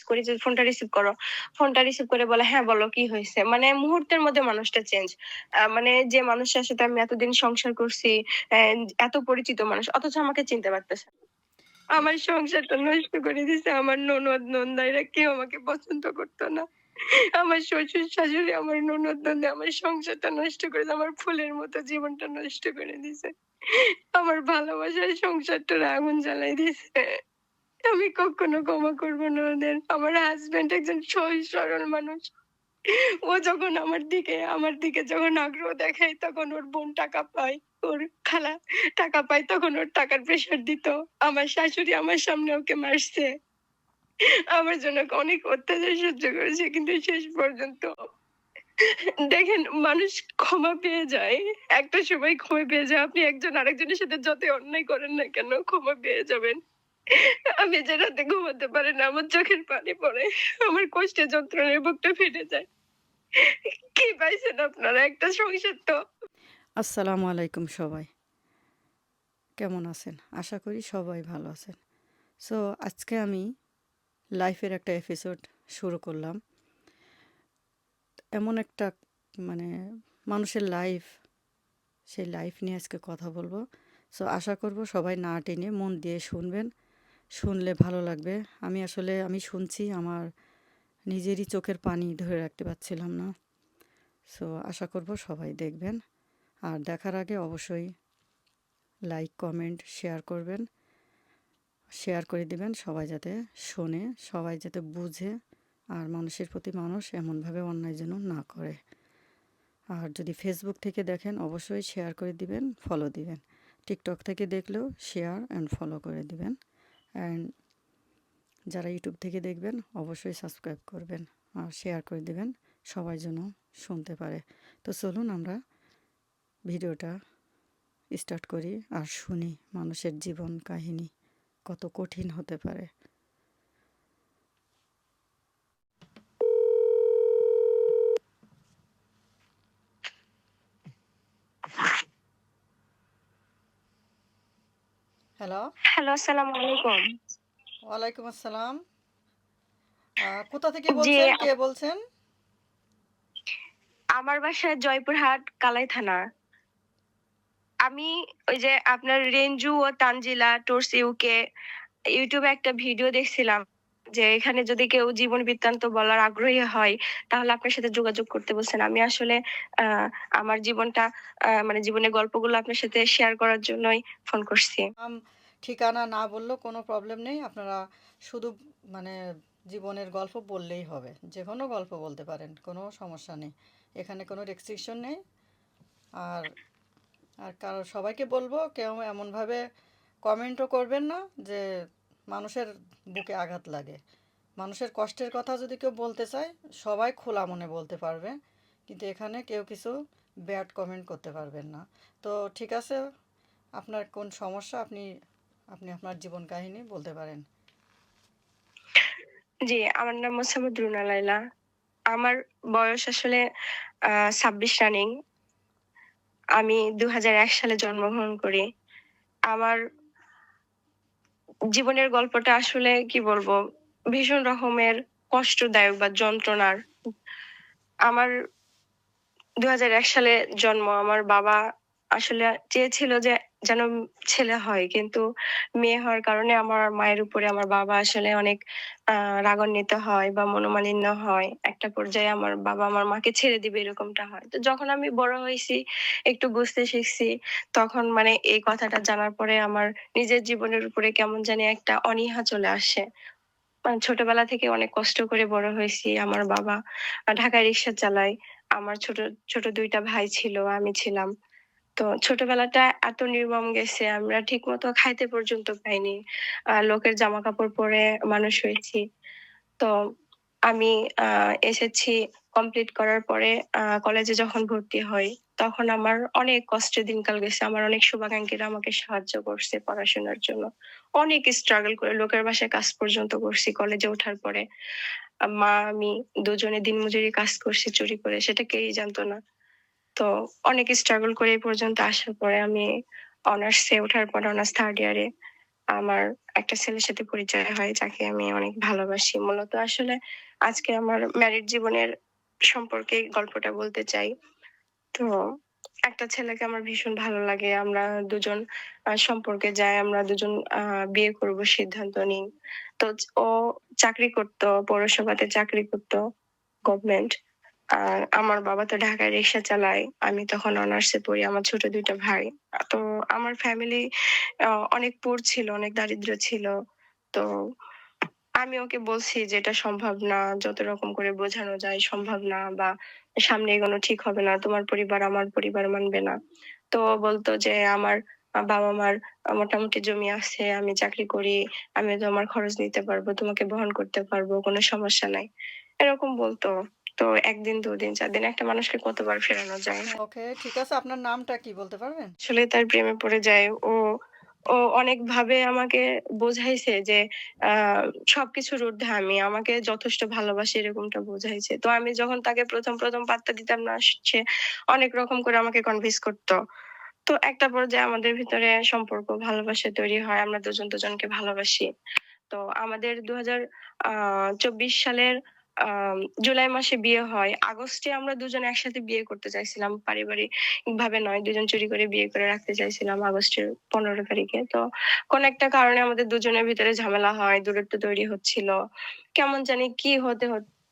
করি যে ফোনটা রিসিভ করো। ফোনটা রিসিভ করে বলে, "হ্যাঁ, বলো কি হইছে?" মানে মুহূর্তের মধ্যে মানুষটা চেঞ্জ। মানে যে মানুষটার সাথে আমি এতদিন সংসার করছি, অ্যা এত পরিচিত মানুষ অথচ আমাকে চিনতে পারতেছে না। আমার সংসারটা নষ্ট করে দিছে। আমার ননদ নন্দাইরা কেউ আমাকে পছন্দ করতো না। আমার শ্বশুর-শাশুড়ি, আমার ননদ-নন্দী আমার সংসারটা নষ্ট করে দিছে। আমার ফুলের মতো জীবনটা নষ্ট করে দিছে। আমার ভালোবাসার সংসারটার আগুন জ্বালাই দিছে। আমি কখনো ক্ষমা করব না ওদের। আমার হাসব্যান্ড একজন সহজ সরল মানুষ। ও যখন আমার দিকে যখন আগ্রহ দেখায় তখন ওর বোন টাকা পায়। ওর খালা টাকা পায় তখন ওর টাকার প্রেশার দিত। আমার শাশুড়ি আমার সামনে ওকে মারছে। আমার জন্য অনেক অত্যাচার সহ্য করেছে কিন্তু শেষ পর্যন্ত দেখেন মানুষ ক্ষমা পেয়ে যায়। একটা সময় ক্ষমা পেয়ে যায়। আপনি একজন আরেকজনের সাথে যতই অন্যায় করেন না কেন ক্ষমা পেয়ে যাবেন। আমি যে রাতে ঘুমাতে পারি না, আমার চোখের পানি পড়ে। আমার কষ্টে যন্ত্রণায় বুকটা ফেটে যায়। কি পাইছেন আপনারা? একটা সংসার তো। আসসালামু আলাইকুম সবাই। কেমন আছেন? আশা করি সবাই ভালো আছেন। সো আজকে আমি লাইফের একটা এপিসোড শুরু করলাম। এমন একটা মানে মানুষের লাইফ, সেই লাইফ নিয়ে আজকে কথা বলবো। সো আশা করব সবাই না টেনে মন দিয়ে শুনবেন। শুনলে ভালো লাগবে। আমি শুনছি আমার নিজেরই চোখের পানি ধরে রাখতে পারছিলাম না। সো আশা করব সবাই দেখবেন। আর দেখার আগে অবশ্যই লাইক, কমেন্ট, শেয়ার করবেন। শেয়ার করে দিবেন সবাই যাতে শোনে, সবাই যাতে বুঝে আর মানুষের প্রতি মানুষ এমনভাবে অন্যায় যেন না করে। আর যদি ফেসবুক থেকে দেখেন অবশ্যই শেয়ার করে দিবেন, ফলো দিবেন। টিকটক থেকে দেখলেও শেয়ার অ্যান্ড ফলো করে দিবেন। অ্যান্ড যারা ইউটিউব থেকে দেখবেন অবশ্যই সাবস্ক্রাইব করবেন আর শেয়ার করে দিবেন, সবাই যেন শুনতে পারে। তো চলুন আমরা ভিডিওটা স্টার্ট করি আর শুনি মানুষের জীবন কাহিনী কত কঠিন হতে পারে। হ্যালো। হ্যালো, আসসালামু আলাইকুম। ওয়ালাইকুম আসসালাম। কোথা থেকে জি, বলছেন? কে বলছেন? আমার বাসা জয়পুরহাট, কালাই থানা। আমি ওই যে আপনার রেঞ্জু ও তানজিলা টুরস ইউকে ইউটিউবে একটা ভিডিও দেখছিলাম যে এখানে যদি কেউ জীবন বৃত্তান্ত বলার আগ্রহী হয় তাহলে আপনার সাথে যোগাযোগ করতে বলছেন। আমি আসলে আহ আমার জীবনটা মানে জীবনের গল্পগুলো আপনার সাথে শেয়ার করার জন্যই ফোন করছি। নাম, ঠিকানা না বললেও কোনো প্রবলেম নেই। আপনারা শুধু মানে জীবনের গল্প বললেই হবে। যেকোনো গল্প বলতে পারেন, কোনো সমস্যা নেই। এখানে কোনো রেস্ট্রিকশন নেই। আর আর কারো সবাইকে বলবো কেউ এমনভাবে কমেন্টও করবেন না যে মানুষের বুকে আঘাত লাগে। মানুষের কষ্টের কথা যদি কেউ বলতে চায় সবাই খোলা মনে বলতে পারবে, কিন্তু এখানে কেউ কিছু ব্যাড কমেন্ট করতে পারবেন না। তো ঠিক আছে, আপনার কোন সমস্যা আপনি আপনি আপনার জীবন কাহিনী বলতে পারেন। জি, আমার নাম মোসাম্মদ রুনা লায়লা। আমার বয়স আসলে ২৬ রানিং। আমি ২০০১ সালে জন্মগ্রহণ করি। আমার জীবনের গল্পটা আসলে কি বলবো? ভীষণ রকমের কষ্টদায়ক বা যন্ত্রণার। আমার ২০০১ সালে জন্ম। আমার বাবা আসলে চেয়েছিল যে যেন ছেলে হয়। কিন্তু মেয়ে হওয়ার কারণে আমার মায়ের উপরে আমার বাবা আসলে অনেক রাগান্বিত হয় বা মনোমালিন্য হয়। একটা পর্যায়ে আমার বাবা আমার মাকে ছেড়ে দিবে এরকমটা হয়। তো যখন আমি বড় হইছি, একটু বুঝতে শিখছি, তখন মানে এই কথাটা জানার পরে আমার নিজের জীবনের উপরে কেমন জানি একটা অনীহা চলে আসে। মানে ছোটবেলা থেকে অনেক কষ্ট করে বড় হয়েছি। আমার বাবা ঢাকায় রিক্সা চালায়। আমার ছোট ২ টা ভাই ছিল, আমি ছিলাম। তো ছোটবেলাটা এত নির্মম গেছে আমরা ঠিকমতো খাইতে পর্যন্ত পাইনি। লোকের জামাকাপড় পরে মানুষ হয়েছি। তো আমি এসএসসি কমপ্লিট করার পরে কলেজে যখন ভর্তি হই, তখন আমার অনেক কষ্টের দিনকাল গেছে। আমার অনেক শুভাকাঙ্ক্ষীরা আমাকে সাহায্য করছে পড়াশোনার জন্য। অনেক স্ট্রাগল করে লোকের বাসায় কাজ পর্যন্ত করছি কলেজে ওঠার পরে। মা আমি দুজনে দিনমজুরি কাজ করছি চুরি করে, সেটা কেউই জানতো না। তো অনেক স্ট্রাগল করে এই পর্যন্ত আসার পরে আমি অনার্সে ওঠার পরে অনার্স 3rd ইয়ারে আমার একটা ছেলের সাথে পরিচয় হয় যাকে আমি অনেক ভালোবাসি। মূলত আসলে আজকে আমার ম্যারিড জীবনের সম্পর্কে গল্পটা বলতে চাই। তো একটা ছেলেকে আমার ভীষণ ভালো লাগে। আমরা দুজন সম্পর্কে যাই। আমরা দুজন বিয়ে করব সিদ্ধান্ত নিই। তো ও চাকরি করত, পৌরসভাতে চাকরি করত, গভর্নমেন্ট। আর আমার বাবা তো ঢাকায় রিক্সা চালায়। আমি তখন অনার্সে পড়ি। আমার ছোট ২ টা ভাই। তো আমার ফ্যামিলি অনেক পুর ছিল, অনেক দারিদ্র্য ছিল। তো আমি ওকে বলছি যে এটা সম্ভব না। যত রকম করে বোঝানো যায় সম্ভব না বা সামনে এগোনো ঠিক হবে না। তোমার পরিবার আমার পরিবার মানবে না। তো ও বলত যে আমার বাবা-মার মোটামুটি জমি আছে। আমি চাকরি করি। আমি তোমার খরচ নিতে পারবো। তোমাকে বহন করতে পারবো। কোনো সমস্যা নাই। এরকম বলত। তো ১ দিন, ২ দিন, ৪ দিন একটা মানুষকে কতবার ফেরানো যায়? ওকে, ঠিক আছে। আপনার নামটা কি বলতে পারবেন? আসলে তার প্রেমে পড়ে যায়। ও অনেকভাবে আমাকে বোঝাইছে যে আ সবকিছুর ঊর্ধ্বে আমি। আমাকে যথেষ্ট ভালোবাসে এরকমটা বোঝাইছে। তো আমি যখন তাকে ১ম পাত্তা দিতাম না, সে অনেক রকম করে আমাকে কনভিন্স করত। তো একটা পর্যায়ে আমাদের ভিতরে সম্পর্ক ভালোবাসা তৈরি হয়। আমরা দুজন দুজনকে ভালোবাসি। তো আমাদের ২০২৪ সালের জুলাই মাসে বিয়ে হয়। আগস্টে আমরা দুজন একসাথে বিয়ে করতে চাইছিলাম। পারিবারিকভাবে নয়, দুজন চুরি করে বিয়ে করে রাখতে চাইছিলাম আগস্টের ১৫ তারিখে। তো কোন একটা কারণে আমাদের দুজনের ভিতরে ঝামেলা হয়, দূরত্ব তৈরি হচ্ছিল। কেমন জানি কি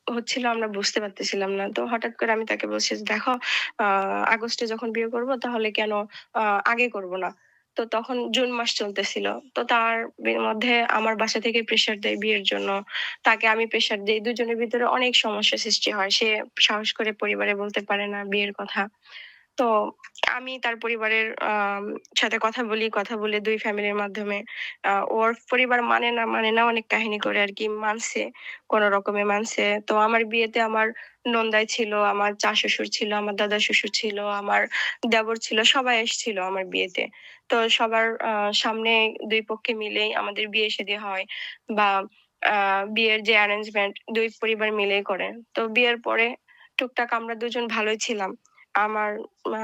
হচ্ছিল আমরা বুঝতে পারতেছিলাম না। তো হঠাৎ করে আমি তাকে বলছি যে, "দেখো আ আগস্টে যখন বিয়ে করব তাহলে কেন আ আগে করব না?" তো তখন জুন মাস চলতেছিল। তো তার মধ্যে আমার বাসা থেকে প্রেশার দেয় বিয়ের জন্য। তাকে আমি প্রেশার দেই। দুজনের ভিতরে অনেক সমস্যা সৃষ্টি হয়। সে সাহস করে পরিবারে বলতে পারে না বিয়ের কথা। তো আমি তার পরিবারের সাথে কথা বলি। কথা বলে ২ ফ্যামিলির মাধ্যমে ওর পরিবার মানে না অনেক কাহিনী করে আরকি মানছে। কোন রকমে মানছে। তো আমার বিয়েতে আমার নন্দাই ছিল, আমার চা-শ্বশুর ছিল, আমার দাদা-শ্বশুর ছিল, আমার দেবর ছিল, সবাই এসছিল আমার বিয়েতে। তো সবার সামনে ২ পক্ষে মিলেই আমাদের বিয়ে-শাদী হয় বা আ বিয়ের যে অ্যারেঞ্জমেন্ট ২ পরিবার মিলেই করে। তো বিয়ের পরে টুকটাক আমরা দুজন ভালোই ছিলাম। আমার আ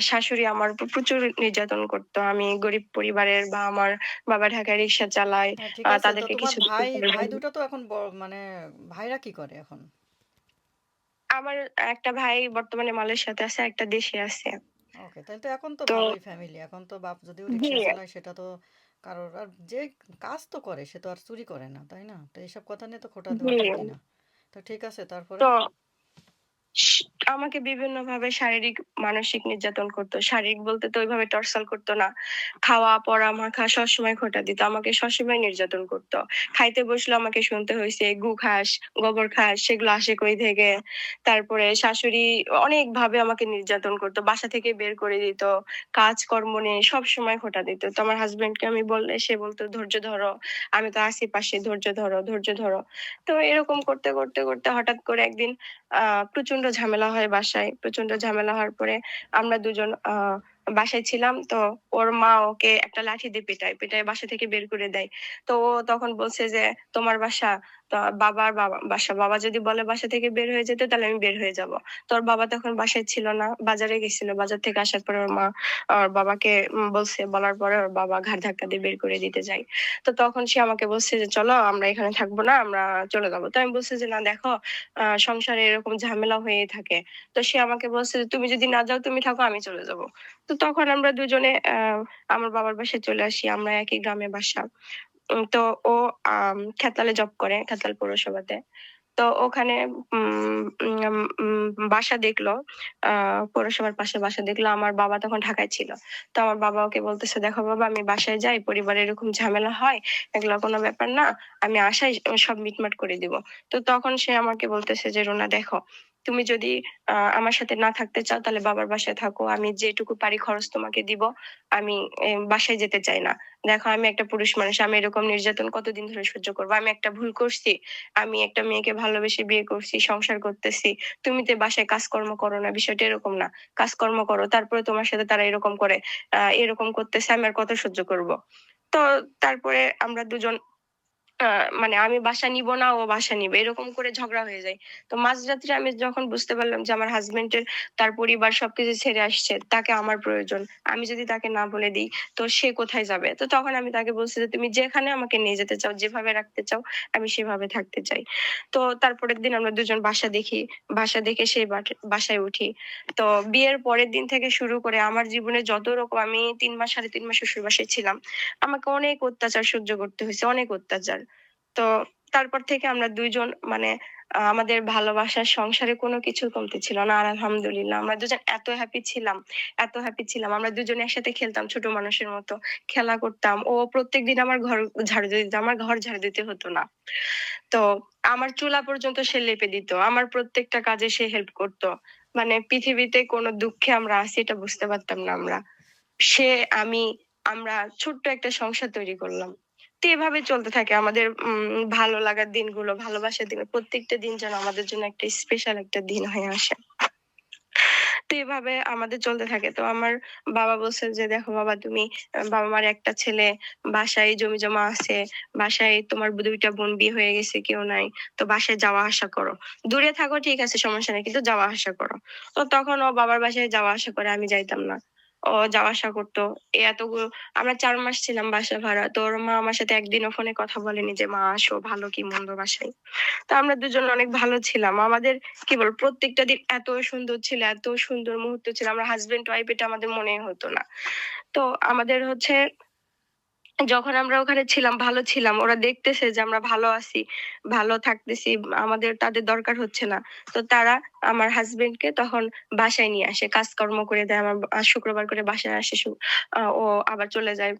শাশুড়ি আমার উপর প্রচুর নির্যাতন করতো। আমি গরিব পরিবারের বা আমার বাবা ঢাকায় রিক্সা চালায়। হ্যাঁ, ঠিক আছে। তো তাদেরকে তোমার কিছু দিতে ভাই পারে না। ভাই ২ টা তো এখন মানে ভাইরা কি করে এখন? আমার একটা ভাই বর্তমানে মালয়েশিয়াতে আছে, একটা দেশে আছে। ওকে, তাহলে তো এখন তো তো ভালোই ফ্যামিলি। এখন তো বাপ যদিও জি, রিক্সা চালায় সেটা তো কারোর আর যে কাজ তো করে সে তো আর চুরি করে না, তাই না? তো এইসব কথা নিয়ে তো খোঁটা জি। দেওয়া ঠিকই না। তো ঠিক আছে, তারপরে? তো স আমাকে বিভিন্নভাবে শারীরিক, মানসিক নির্যাতন করতো। শারীরিক বলতে তো ওইভাবে টর্চার করতো না। খাওয়া, পড়া, মাখা সবসময় খোঁটা দিত। আমাকে সবসময় নির্যাতন করতো। খাইতে বসলেও আমাকে শুনতে হইছে, "গু খাস, গোবর খাস, সেগুলো আসে কই থেকে?" তারপরে শাশুড়ি অনেকভাবে আমাকে নির্যাতন করতো। বাসা থেকে বের করে দিত। কাজকর্ম নেই, সবসময় খোঁটা দিত। তো আমার হাসব্যান্ডকে আমি বললে সে বলতো, "ধৈর্য ধরো। আমি তো আছি পাশে। ধৈর্য ধরো, ধৈর্য ধরো।" তো এরকম করতে হঠাৎ করে একদিন আ প্রচন্ড ঝামেলা হয় বাসায়। প্রচন্ড ঝামেলা হওয়ার পরে আমরা দুজন বাসায় ছিলাম। তো ওর মা ওকে একটা লাঠি দিয়ে পিটায়। পিটায় বাসা থেকে বের করে দেয়। তো ও তখন বলছে যে, "তোমার বাসা।" তো বাবার বাসা। বাবা যদি বলে বাসা থেকে বের হয়ে যেতে তাহলে আমি বের হয়ে যাবো। তো ওর বাবা তখন বাসায় ছিল না। বাজারে গেছিল। বাজার থেকে আসার পরে ওর মা ওর বাবাকে বলছে। বলার পরে ওর বাবা ঘাড় ধাক্কা দিয়ে বের করে দিতে যায়। তো তখন সে আমাকে বলছে যে, "চলো আমরা এখানে থাকবো না। আমরা চলে যাবো।" তো আমি বলছি যে, "না দেখো সংসারে এরকম ঝামেলা হয়েই থাকে।" তো সে আমাকে বলছে যে, "তুমি যদি না যাও তুমি থাকো আমি চলে যাবো।" তো তখন আমরা দুজনে আমার বাবার বাসায় চলে আসি। আমরা একই গ্রামে বাসা। তো ও খেরতালে জব করে, খেরতাল পৌরসভাতে। তো ওখানে উম উম উম বাসা দেখলো। আ পৌরসভার পাশে বাসা দেখলো। আমার বাবা তখন ঢাকায় ছিল। তো আমার বাবা ওকে বলতেছে, "দেখো বাবা আমি বাসায় যাই, পরিবারে এরকম ঝামেলা হয়। এগুলা কোনো ব্যাপার না। আমি আসায় সব মিটমাট করে দিব।" তো তখন সে আমাকে বলতেছে যে, "রুনা দেখো, তুমি যদি আমার সাথে না থাকতে চাও তাহলে বাবার বাসায় থাকো। আমি যেটুকু পারি খরচ তোমাকে দিব। আমি বাসায় যেতে চাই না। দেখো আমি একটা পুরুষ মানুষ। আমি এরকম নির্যাতন কতদিন ধরে সহ্য করব? আমি একটা ভুল করছি। আমি একটা মেয়েকে ভালোবেসে বিয়ে করছি, সংসার করতেছি। তুমি তো বাসায় কাজকর্ম করো না। বিষয়টা এরকম না। কাজকর্ম করো। তারপরে তোমার সাথে তারা এরকম করে। এরকম করতেছে আমি আর কত সহ্য করব?" তো তারপরে আমরা দুজন মানে আমি বাসা নিব না, ও বাসা নিবে। এরকম করে ঝগড়া হয়ে যায়। তো মাঝরাত্রে আমি যখন বুঝতে পারলাম যে আমার হাসব্যান্ডের তার পরিবার সবকিছু ছেড়ে আসছে, তাকে আমার প্রয়োজন। আমি যদি তাকে না বলে দেই, তো সে কোথায় যাবে? তো তখন আমি তাকে বলছি যে, "তুমি যেখানে আমাকে নিয়ে যেতে চাও, যেভাবে রাখতে চাও, আমি সেভাবে থাকতে চাই।" তো তারপরের দিন আমরা দুজন বাসা দেখি। বাসা দেখে সেই বাসায় উঠি। তো বিয়ের পরের দিন থেকে শুরু করে আমার জীবনে যত রকম আমি ৩ মাস ৩.৫ মাস শ্বশুর বাসায় ছিলাম। আমাকে অনেক অত্যাচার সহ্য করতে হইছে, অনেক অত্যাচার। তো তারপর থেকে আমরা ২ জন মানে আমাদের ভালোবাসার সংসারে কোনো কিছুর কমতি ছিল না। আর আলহামদুলিল্লাহ আমরা দুজন এত হ্যাপি ছিলাম, এত হ্যাপি ছিলাম। আমরা দুজনে একসাথে খেলতাম ছোট মানুষের মতো। খেলা করতাম। ও প্রত্যেকদিন আমার ঘর ঝাড়ু দিয়ে দিত। আমার ঘর ঝাড়ু দিতে হতো না। তো আমার চুলা পর্যন্ত সে লেপে দিত। আমার প্রত্যেকটা কাজে সে হেল্প করত। মানে পৃথিবীতে কোনো দুঃখে আমরা আছি এটা বুঝতে পারতাম না আমরা। সে, আমি, আমরা ছোট্ট একটা সংসার তৈরি করলাম। তো এভাবে চলতে থাকে আমাদের ভালো লাগার দিনগুলো, ভালোবাসার দিন। প্রত্যেকটা দিন যেন আমাদের জন্য একটা স্পেশাল একটা দিন হয়ে আসে। তো এভাবে আমাদের চলতে থাকে। তো আমার বাবা বলছে যে, "দেখো বাবা তুমি বাবা-মার একটা ছেলে, বাসায় জমিজমা আছে, বাসায় তোমার ২ টা বোন বিয়ে হয়ে গেছে, কেউ নাই। তো বাসায় যাওয়া আসা করো। দূরে থাকো ঠিক আছে সমস্যা নাই। কিন্তু যাওয়া আসা করো।" তো তখন ও বাবার বাসায় যাওয়া আসা করে, আমি যাইতাম না। ও যাওয়া আসা করতো। এতগুলো আমরা ৪ মাস ছিলাম বাসা ভাড়া। তো ওর মা আমার সাথে একদিনও ফোনে কথা বলেনি যে, "মা আসো, ভালো কি মন্দ বাসায়।" তো আমরা দুজন অনেক ভালো ছিলাম। আমাদের কি বলবো প্রত্যেকটা দিন এত সুন্দর ছিল, এত সুন্দর মুহূর্ত ছিল। আমরা হাসব্যান্ড ওয়াইফ এটা আমাদের মনেই হতো না। তো আমাদের হচ্ছে যখন আমরা ওখানে ছিলাম, ভালো ছিলাম। ওরা দেখতেছে যে আমরা ভালো আছি, ভালো থাকতেছি। আমাদের তাদের দরকার হচ্ছে না। তো তারা আমার হাসব্যান্ডকে তখন বাসায় নিয়ে আসে। কাজকর্ম করে দেয়। আমার শুক্রবার করে বাসায় আসে। ও আবার চলে যায়।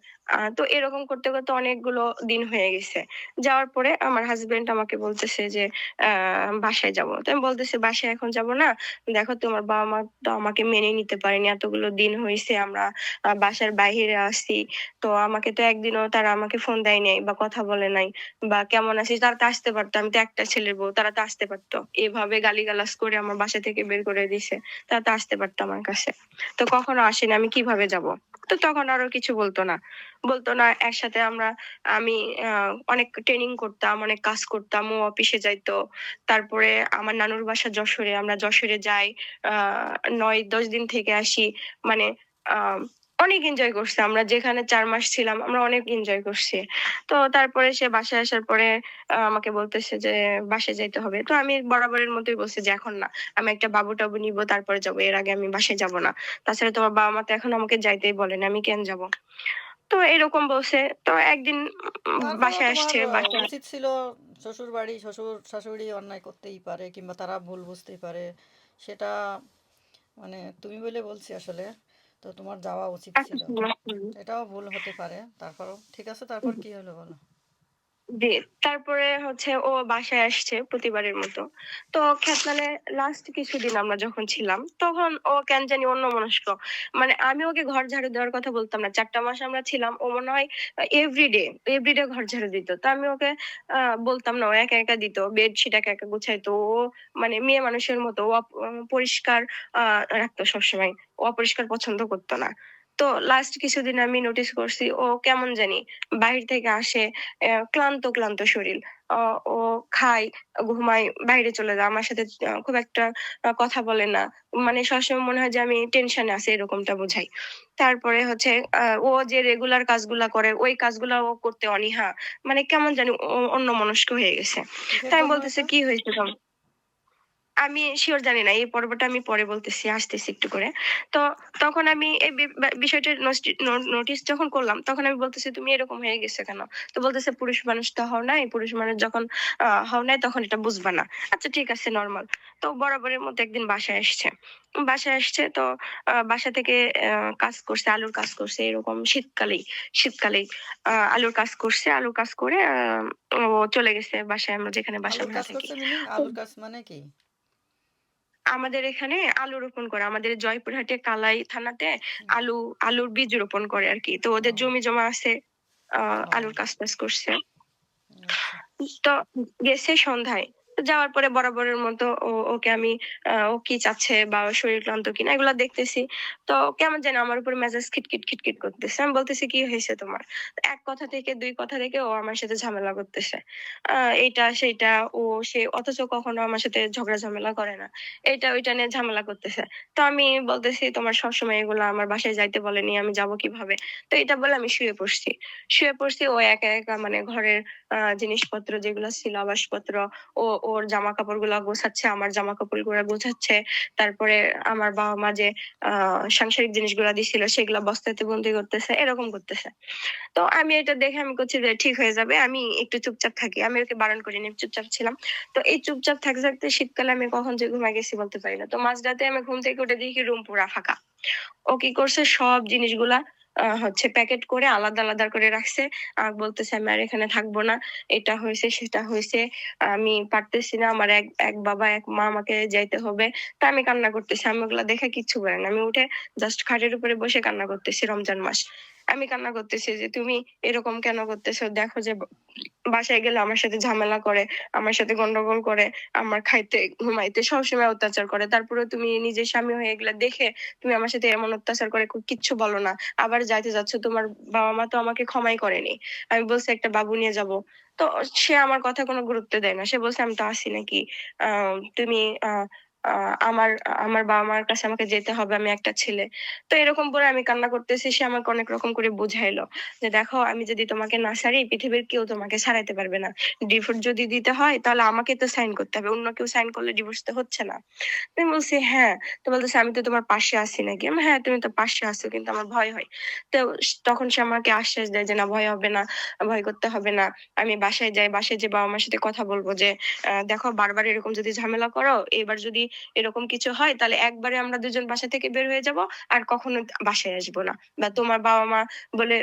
তো এরকম করতে, করতে অনেকগুলো দিন হয়ে গেছে। যাওয়ার পরে আমার হাসব্যান্ড আমাকে বলতেছে যে, আ বাসায় যাবো। তো আমি বলতেছি, "বাসায় এখন যাবো না। দেখো তোমার বাবা-মা তো আমাকে মেনে নিতে পারেনি। এতগুলো দিন হইছে আমরা বাসার বাহিরে আছি। তো আমাকে তো একদিনও তারা আমাকে ফোন দেয় নাই বা কথা বলে নাই বা কেমন আছিস? তারা তো আসতে পারতো। আমি তো একটা ছেলের বউ। তারা তো আসতে পারতো। এভাবে গালিগালাজ করে আমার বাসা থেকে বের করে দিছে। তারা তো আসতে পারতো আমার কাছে। তো কখনো আসেনি। আমি কিভাবে যাবো? তো তখন আরো কিছু বলতো না। বলতো না। একসাথে আমি আ অনেক ট্রেনিং করতাম, অনেক কাজ করতাম। ও অফিসে যাইতো। তারপরে আমার নানুর বাসা যশোরে। আমরা যশোরে যাই। আ ৯-১০ দিন থেকে আসি। মানে আ অনেক এনজয় করছি। আমরা যেখানে ৪ মাস ছিলাম আমরা অনেক এনজয় করছি। তো তারপরে সে বাসায় আসার পরে আমাকে বলতেছে যে বাসায় যাইতে হবে। তো আমি বরাবরের মতোই বলছি যে এখন না। আমি একটা বাবু-টাবু নিবো তারপরে যাবো। এর আগে আমি বাসায় যাবো না। তাছাড়া তোমার বাবা-মা তো এখন আমাকে যাইতেই বলেনি। আমি কেন যাবো? তো এরকম বলছে। তো একদিন তারপরেও বাসায় তোমার আসছে। বাসায় উচিত ছিল শ্বশুরবাড়ি, শ্বশুর-শাশুড়ি অন্যায় করতেই পারে কিংবা তারা ভুল বুঝতেই পারে। সেটা মানে তুমি বলে বলছি আসলে। তো তোমার যাওয়া উচিত ছিল। এটাও ভুল হতে পারে। তারপরও ঠিক আছে, তারপর কি হলো বলো? জি, তারপরে হচ্ছে ও বাসায় আসছে প্রতিবারের মতো। তো মানে লাস্ট কিছুদিন আমরা যখন ছিলাম, তখন ও কেন জানি অন্যমনস্ক। মানে আমি ওকে ঘর ঝাড়ু দেওয়ার কথা বলতাম না। ৪ টা মাস আমরা ছিলাম। ও মনে হয় এভরিডে ঘর ঝাড়ু দিত। তো আমি ওকে আ বলতাম না। ও একা, একা দিত। বেডশিট একা, একা গুছাইতো। ও মানে মেয়ে মানুষের মতো। ও পরিষ্কার আ রাখতো সবসময়। ও অপরিষ্কার পছন্দ করত না। তো লাস্ট কিছুদিন আমি নোটিস করছি ও কেমন জানি বাহির থেকে আসে ক্লান্ত, ক্লান্ত শরীর। অ ও খায়, ঘুমায়, বাইরে চলে যায়। আমার সাথে খুব একটা কথা বলে না। মানে সবসময় মনে হয় যে আমি টেনশনে আছি এরকমটা বোঝায়। তারপরে হচ্ছে ও যে রেগুলার কাজগুলা করে ওই কাজগুলা ও করতে অনীহা। মানে কেমন জানি অন্যমনস্ক হয়ে গেছে। তো কিসের আমি জন্য বলতেছি, এটা? "কি হয়েছে তোমার?" আমি সিউর জানি না। এই পর্বটা আমি পরে বলতেছি, আসতেছি একটু করে। তো তখন আমি এই বিষয়টার নোটিস যখন করলাম, তখন আমি বলতেছি, "তুমি এরকম হয়ে গেছো কেন?" তো বলতেছে, "পুরুষ মানুষ তো হও নাই। পুরুষ মানুষ যখন হও নাই তখন এটা বুঝবা না।" আচ্ছা ঠিক আছে নরমাল। তো বরাবরের মতো একদিন বাসায় আসছে। বাসায় আসছে তো বাসা থেকে কাজ করছে, আলুর কাজ করছে এরকম শীতকালেই আলুর কাজ করছে। আলুর কাজ করে ও চলে গেছে বাসায় আমরা যেখানে বাসা আলুর ভাড়া কাজ থাকি। করছে মিনিং তো আলুর কাজ মানে কি? আমাদের এখানে আলু রোপণ করে। আমাদের জয়পুরহাটে কালাই থানাতে হুম, আলুর বীজ রোপণ করে আরকি। তো ওদের ও, জমি জমা আছে। ও, আলুর কাজ-টাজ করছে। আচ্ছা। তো গেছে সন্ধ্যায়। তো যাওয়ার পরে বরাবরের মতো ওকে আমি ও কি চাচ্ছে বা ওর শরীর ক্লান্ত কিনা এগুলা দেখতেছি। তো কেমন যেন আমার উপর মেজাজ খিটখিট, খিটখিট করতেছে। আমি বলতেছি, "কি হইছে তোমার?" এক কথা থেকে ২ কথা থেকে ও আমার সাথে ঝামেলা করতেছে। আ এইটা সেইটা ও সে অথচ কখনো আমার সাথে ঝগড়া ঝামেলা করে না। এইটা ওইটা নিয়ে ঝামেলা করতেছে। তো আমি বলতেছি, "তোমার সবসময় এগুলা আমার বাসায় যাইতে বলেনি, আমি যাবো কিভাবে?" তো এটা বলে আমি শুয়ে পড়ছি। শুয়ে পড়ছি ও একা, একা মানে ঘরের জিনিসপত্র যেগুলো ছিল আসবাবপত্র ওর জামাকাপড়গুলা গোছাচ্ছে, আমার জামাকাপড়গুলা গোছাচ্ছে। তারপরে আমার বাবা-মা যে আ সাংসারিক জিনিসগুলা দিছিল সেগুলা বস্তাতে বন্দি করতেছে, এরকম করতেছে। তো আমি এটা দেখে আমি করছি যে ঠিক হয়ে যাবে। আমি একটু চুপচাপ থাকি। আমি ওকে বারণ করিনি। আমি চুপচাপ ছিলাম। তো এই চুপচাপ থাকতে, থাকতে শীতকালে আমি কখন যে ঘুমায় গেছি বলতে পারি না। তো মাঝরাতে আমি ঘুম থেকে উঠে দেখি রুম পুরা ফাঁকা। ও কি করছে সব জিনিসগুলা হচ্ছে প্যাকেট করে আলাদা, আলাদা করে রাখছে। আর বলতেছে, "আমি আর এখানে থাকবো না। এটা হইছে, সেটা হইছে। আমি পারতেছি না। আমার এক বাবা, এক মা আমাকে যাইতে হবে।" তো আমি কান্না করতেছি। আমি ওগুলা দেখে কিচ্ছু বলি না। আমি উঠে জাস্ট খাটের উপরে বসে কান্না করতেছি রমজান মাস। আমি কান্না করতেছি যে, "তুমি এরকম কেন করতেছো? দেখো যে বাসায় গেলে আমার সাথে ঝামেলা করে, আমার সাথে গন্ডগোল করে, আমার খাইতে, ঘুমাইতে সবসময় অত্যাচার করে। তারপরেও তুমি নিজের স্বামী হয়ে এগুলা দেখে তুমি আমার সাথে এমন অত্যাচার করে কিচ্ছু বলো না। আবার যাইতে যাচ্ছ তোমার বাবা-মা তো আমাকে ক্ষমাই করেনি। আমি বলছি একটা বাবু নিয়ে যাবো।" তো সে আমার কথা কোনো গুরুত্ব দেয় না। সে বলছে, "আমি তো আছি নাকি? আ তুমি আ আ আমার আমার বাবা-মার কাছে আমাকে যেতে হবে। আমি একটা ছেলে।" তো এরকম করে আমি কান্না করতেছি। সে আমাকে অনেক রকম করে বুঝাইলো যে, "দেখো আমি যদি তোমাকে না ছাড়ি পৃথিবীর কেউ তোমাকে ছাড়াইতে পারবে না। ডিভোর্স যদি দিতে হয় তাহলে আমাকে তো সাইন করতে হবে। অন্য কেউ সাইন করলে ডিভোর্স তো হচ্ছে না।" তো আমি বলছি, "হ্যাঁ।" তো বলতেছে, "আমি তো তোমার পাশে আছি নাকি?" আমি, "হ্যাঁ, তুমি তো পাশে আছো কিন্তু আমার ভয় হয়।" তো তখন সে আমাকে আশ্বাস দেয় যে, "না ভয় হবে না, ভয় করতে হবে না। আমি বাসায় যাই। বাসায় যেয়ে বাবা-মার সাথে কথা বলব যে, দেখো বারবার এরকম যদি ঝামেলা করো, এবার যদি এরকম কিছু হয় তাহলে একবারে আমরা ২ জন বাসা থেকে বের হয়ে যাব। আর কখনো বাসায় আসবো না। বা তোমার বাবা-মা বলে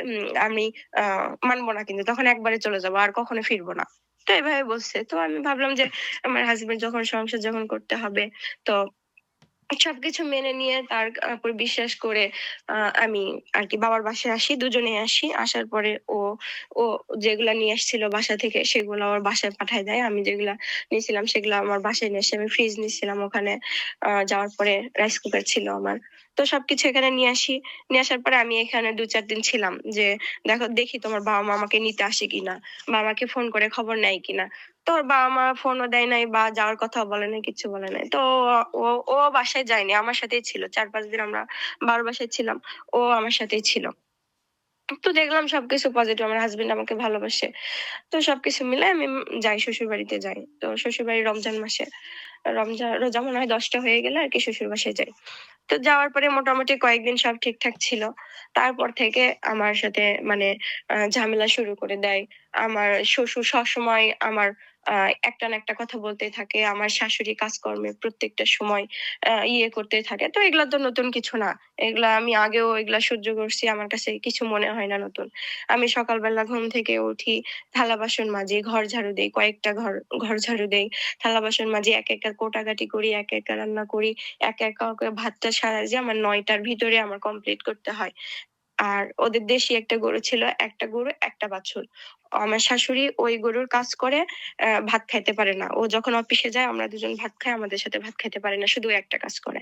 আমি আ মানব না কিন্তু। তখন একবারে চলে যাব। আর কখনো ফিরবো না।" তো এভাবে বলছে। তো আমি ভাবলাম যে আমার হাসব্যান্ড যখন সংসার যখন করতে হবে তো সবকিছু মেনে নিয়ে তার উপর বিশ্বাস করে আ আমি আরকি বাবার বাসায় আসি। দুজনেই আসি। আসার পরে ও যেগুলা নিয়ে আসছিল বাসা থেকে সেগুলা ওর বাসায় পাঠায় দেয়। আমি যেগুলা নিয়েছিলাম সেগুলা আমার বাসায় নিয়ে আসি। আমি ফ্রিজ নিচ্ছিলাম ওখানে। যাওয়ার পরে রাইস কুকার ছিল আমার। তো সবকিছু এখানে নিয়ে আসি। নিয়ে আসার পরে আমি এখানে ২-৪ দিন ছিলাম। যে দেখি তোমার বাবা-মা আমাকে নিতে আসে কিনা বা আমাকে ফোন করে খবর নেয় কিনা। তো ওর বাবা-মা ফোনও দেয় নাই বা যাওয়ার কথাও বলে নাই, কিচ্ছু বলে নাই। তো ও ও বাসায় যায়নি। আমার সাথেই ছিল। ৪-৫ দিন আমরা বাবার বাসায় ছিলাম। ও আমার সাথেই ছিল। তো দেখলাম সবকিছু পজিটিভ। আমার হাসব্যান্ড আমাকে ভালোবাসে। তো সবকিছু মিলায় আমি যাই শ্বশুরবাড়িতে যাই। তো শ্বশুরবাড়ি রমজান মাসে। রোজা মনে হয় ১০ টা হয়ে গেলে আরকি শ্বশুর বাসায় যাই। তো যাওয়ার পরে মোটামুটি কয়েকদিন সব ঠিকঠাক ছিল। তারপর থেকে আমার সাথে মানে ঝামেলা শুরু করে দেয়। আমার শ্বশুর সবসময় আমার আ একটা না একটা কথা বলতেই থাকে। আমার শাশুড়ি কাজকর্মে প্রত্যেকটা সময় করতেই থাকে। তো এগুলা তো নতুন কিছু না। এগুলা আমি আগেও এগুলা সহ্য করছি। আমার কাছে কিছু মনে হয় না নতুন। আমি সকালবেলা ঘুম থেকে উঠি, থালা-বাসন মাজি, ঘর ঝাড়ু দেই। কয়েকটা ঘর ঝাড়ু দেই। থালা-বাসন মাজি, একা, একা কোটাকাটি করি, একা, একা রান্না করি। একা, একা ওকে ভাতটা সারা যে আমার ৯ টার ভিতরে আমার কমপ্লিট করতে হয়। আর ওদের দেশি একটা গরু ছিল। একটা গরু, একটা বাছুর। আমার শাশুড়ি ওই গরুর কাজ করে ভাত খাইতে পারে না। ও যখন অফিসে যায় আমরা দুজন ভাত খাই, আমাদের সাথে ভাত খাইতে পারে না। শুধু একটা কাজ করে।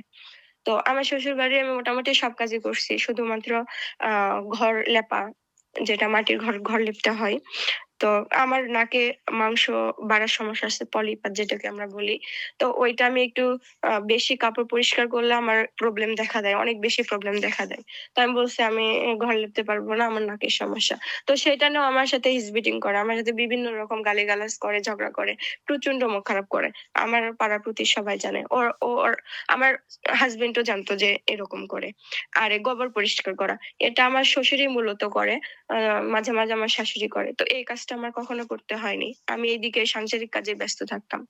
তো আমার শ্বশুরবাড়ি আমি মোটামুটি সব কাজই করছি। শুধুমাত্র আ ঘর লেপা, যেটা মাটির ঘর লেপতে হয়। তো আমার নাকে মাংস বাড়ার সমস্যা আছে পলিপাত যেটাকে আমরা বলি। তো ওইটা আমি একটু বেশি কাপড় পরিষ্কার করলে আমার প্রবলেম দেখা দেয়। অনেক বেশি প্রবলেম দেখা দেয়। তো আমি বলছি আমি ঘর লিপতে পারব না। আমার নাকের সমস্যা। তো সেটা নিয়েও আমার সাথে হিসবিটিং করে। আমার সাথে বিভিন্ন রকম গালিগালাজ করে, ঝগড়া করে। প্রচন্ড মুখ খারাপ করে। আমার পাড়া-প্রতি সবাই জানে। ওর আমার হাসব্যান্ডও জানতো যে এরকম করে। আর এই গোবর পরিষ্কার করা। এটা আমার শ্বশুরই মূলত করে। আ মাঝে, মাঝে আমার শাশুড়ি করে। তো এই কাজটা আমার কখনো করতে হয়নি। আমি এইদিকে সাংসারিক কাজে ব্যস্ত থাকতাম।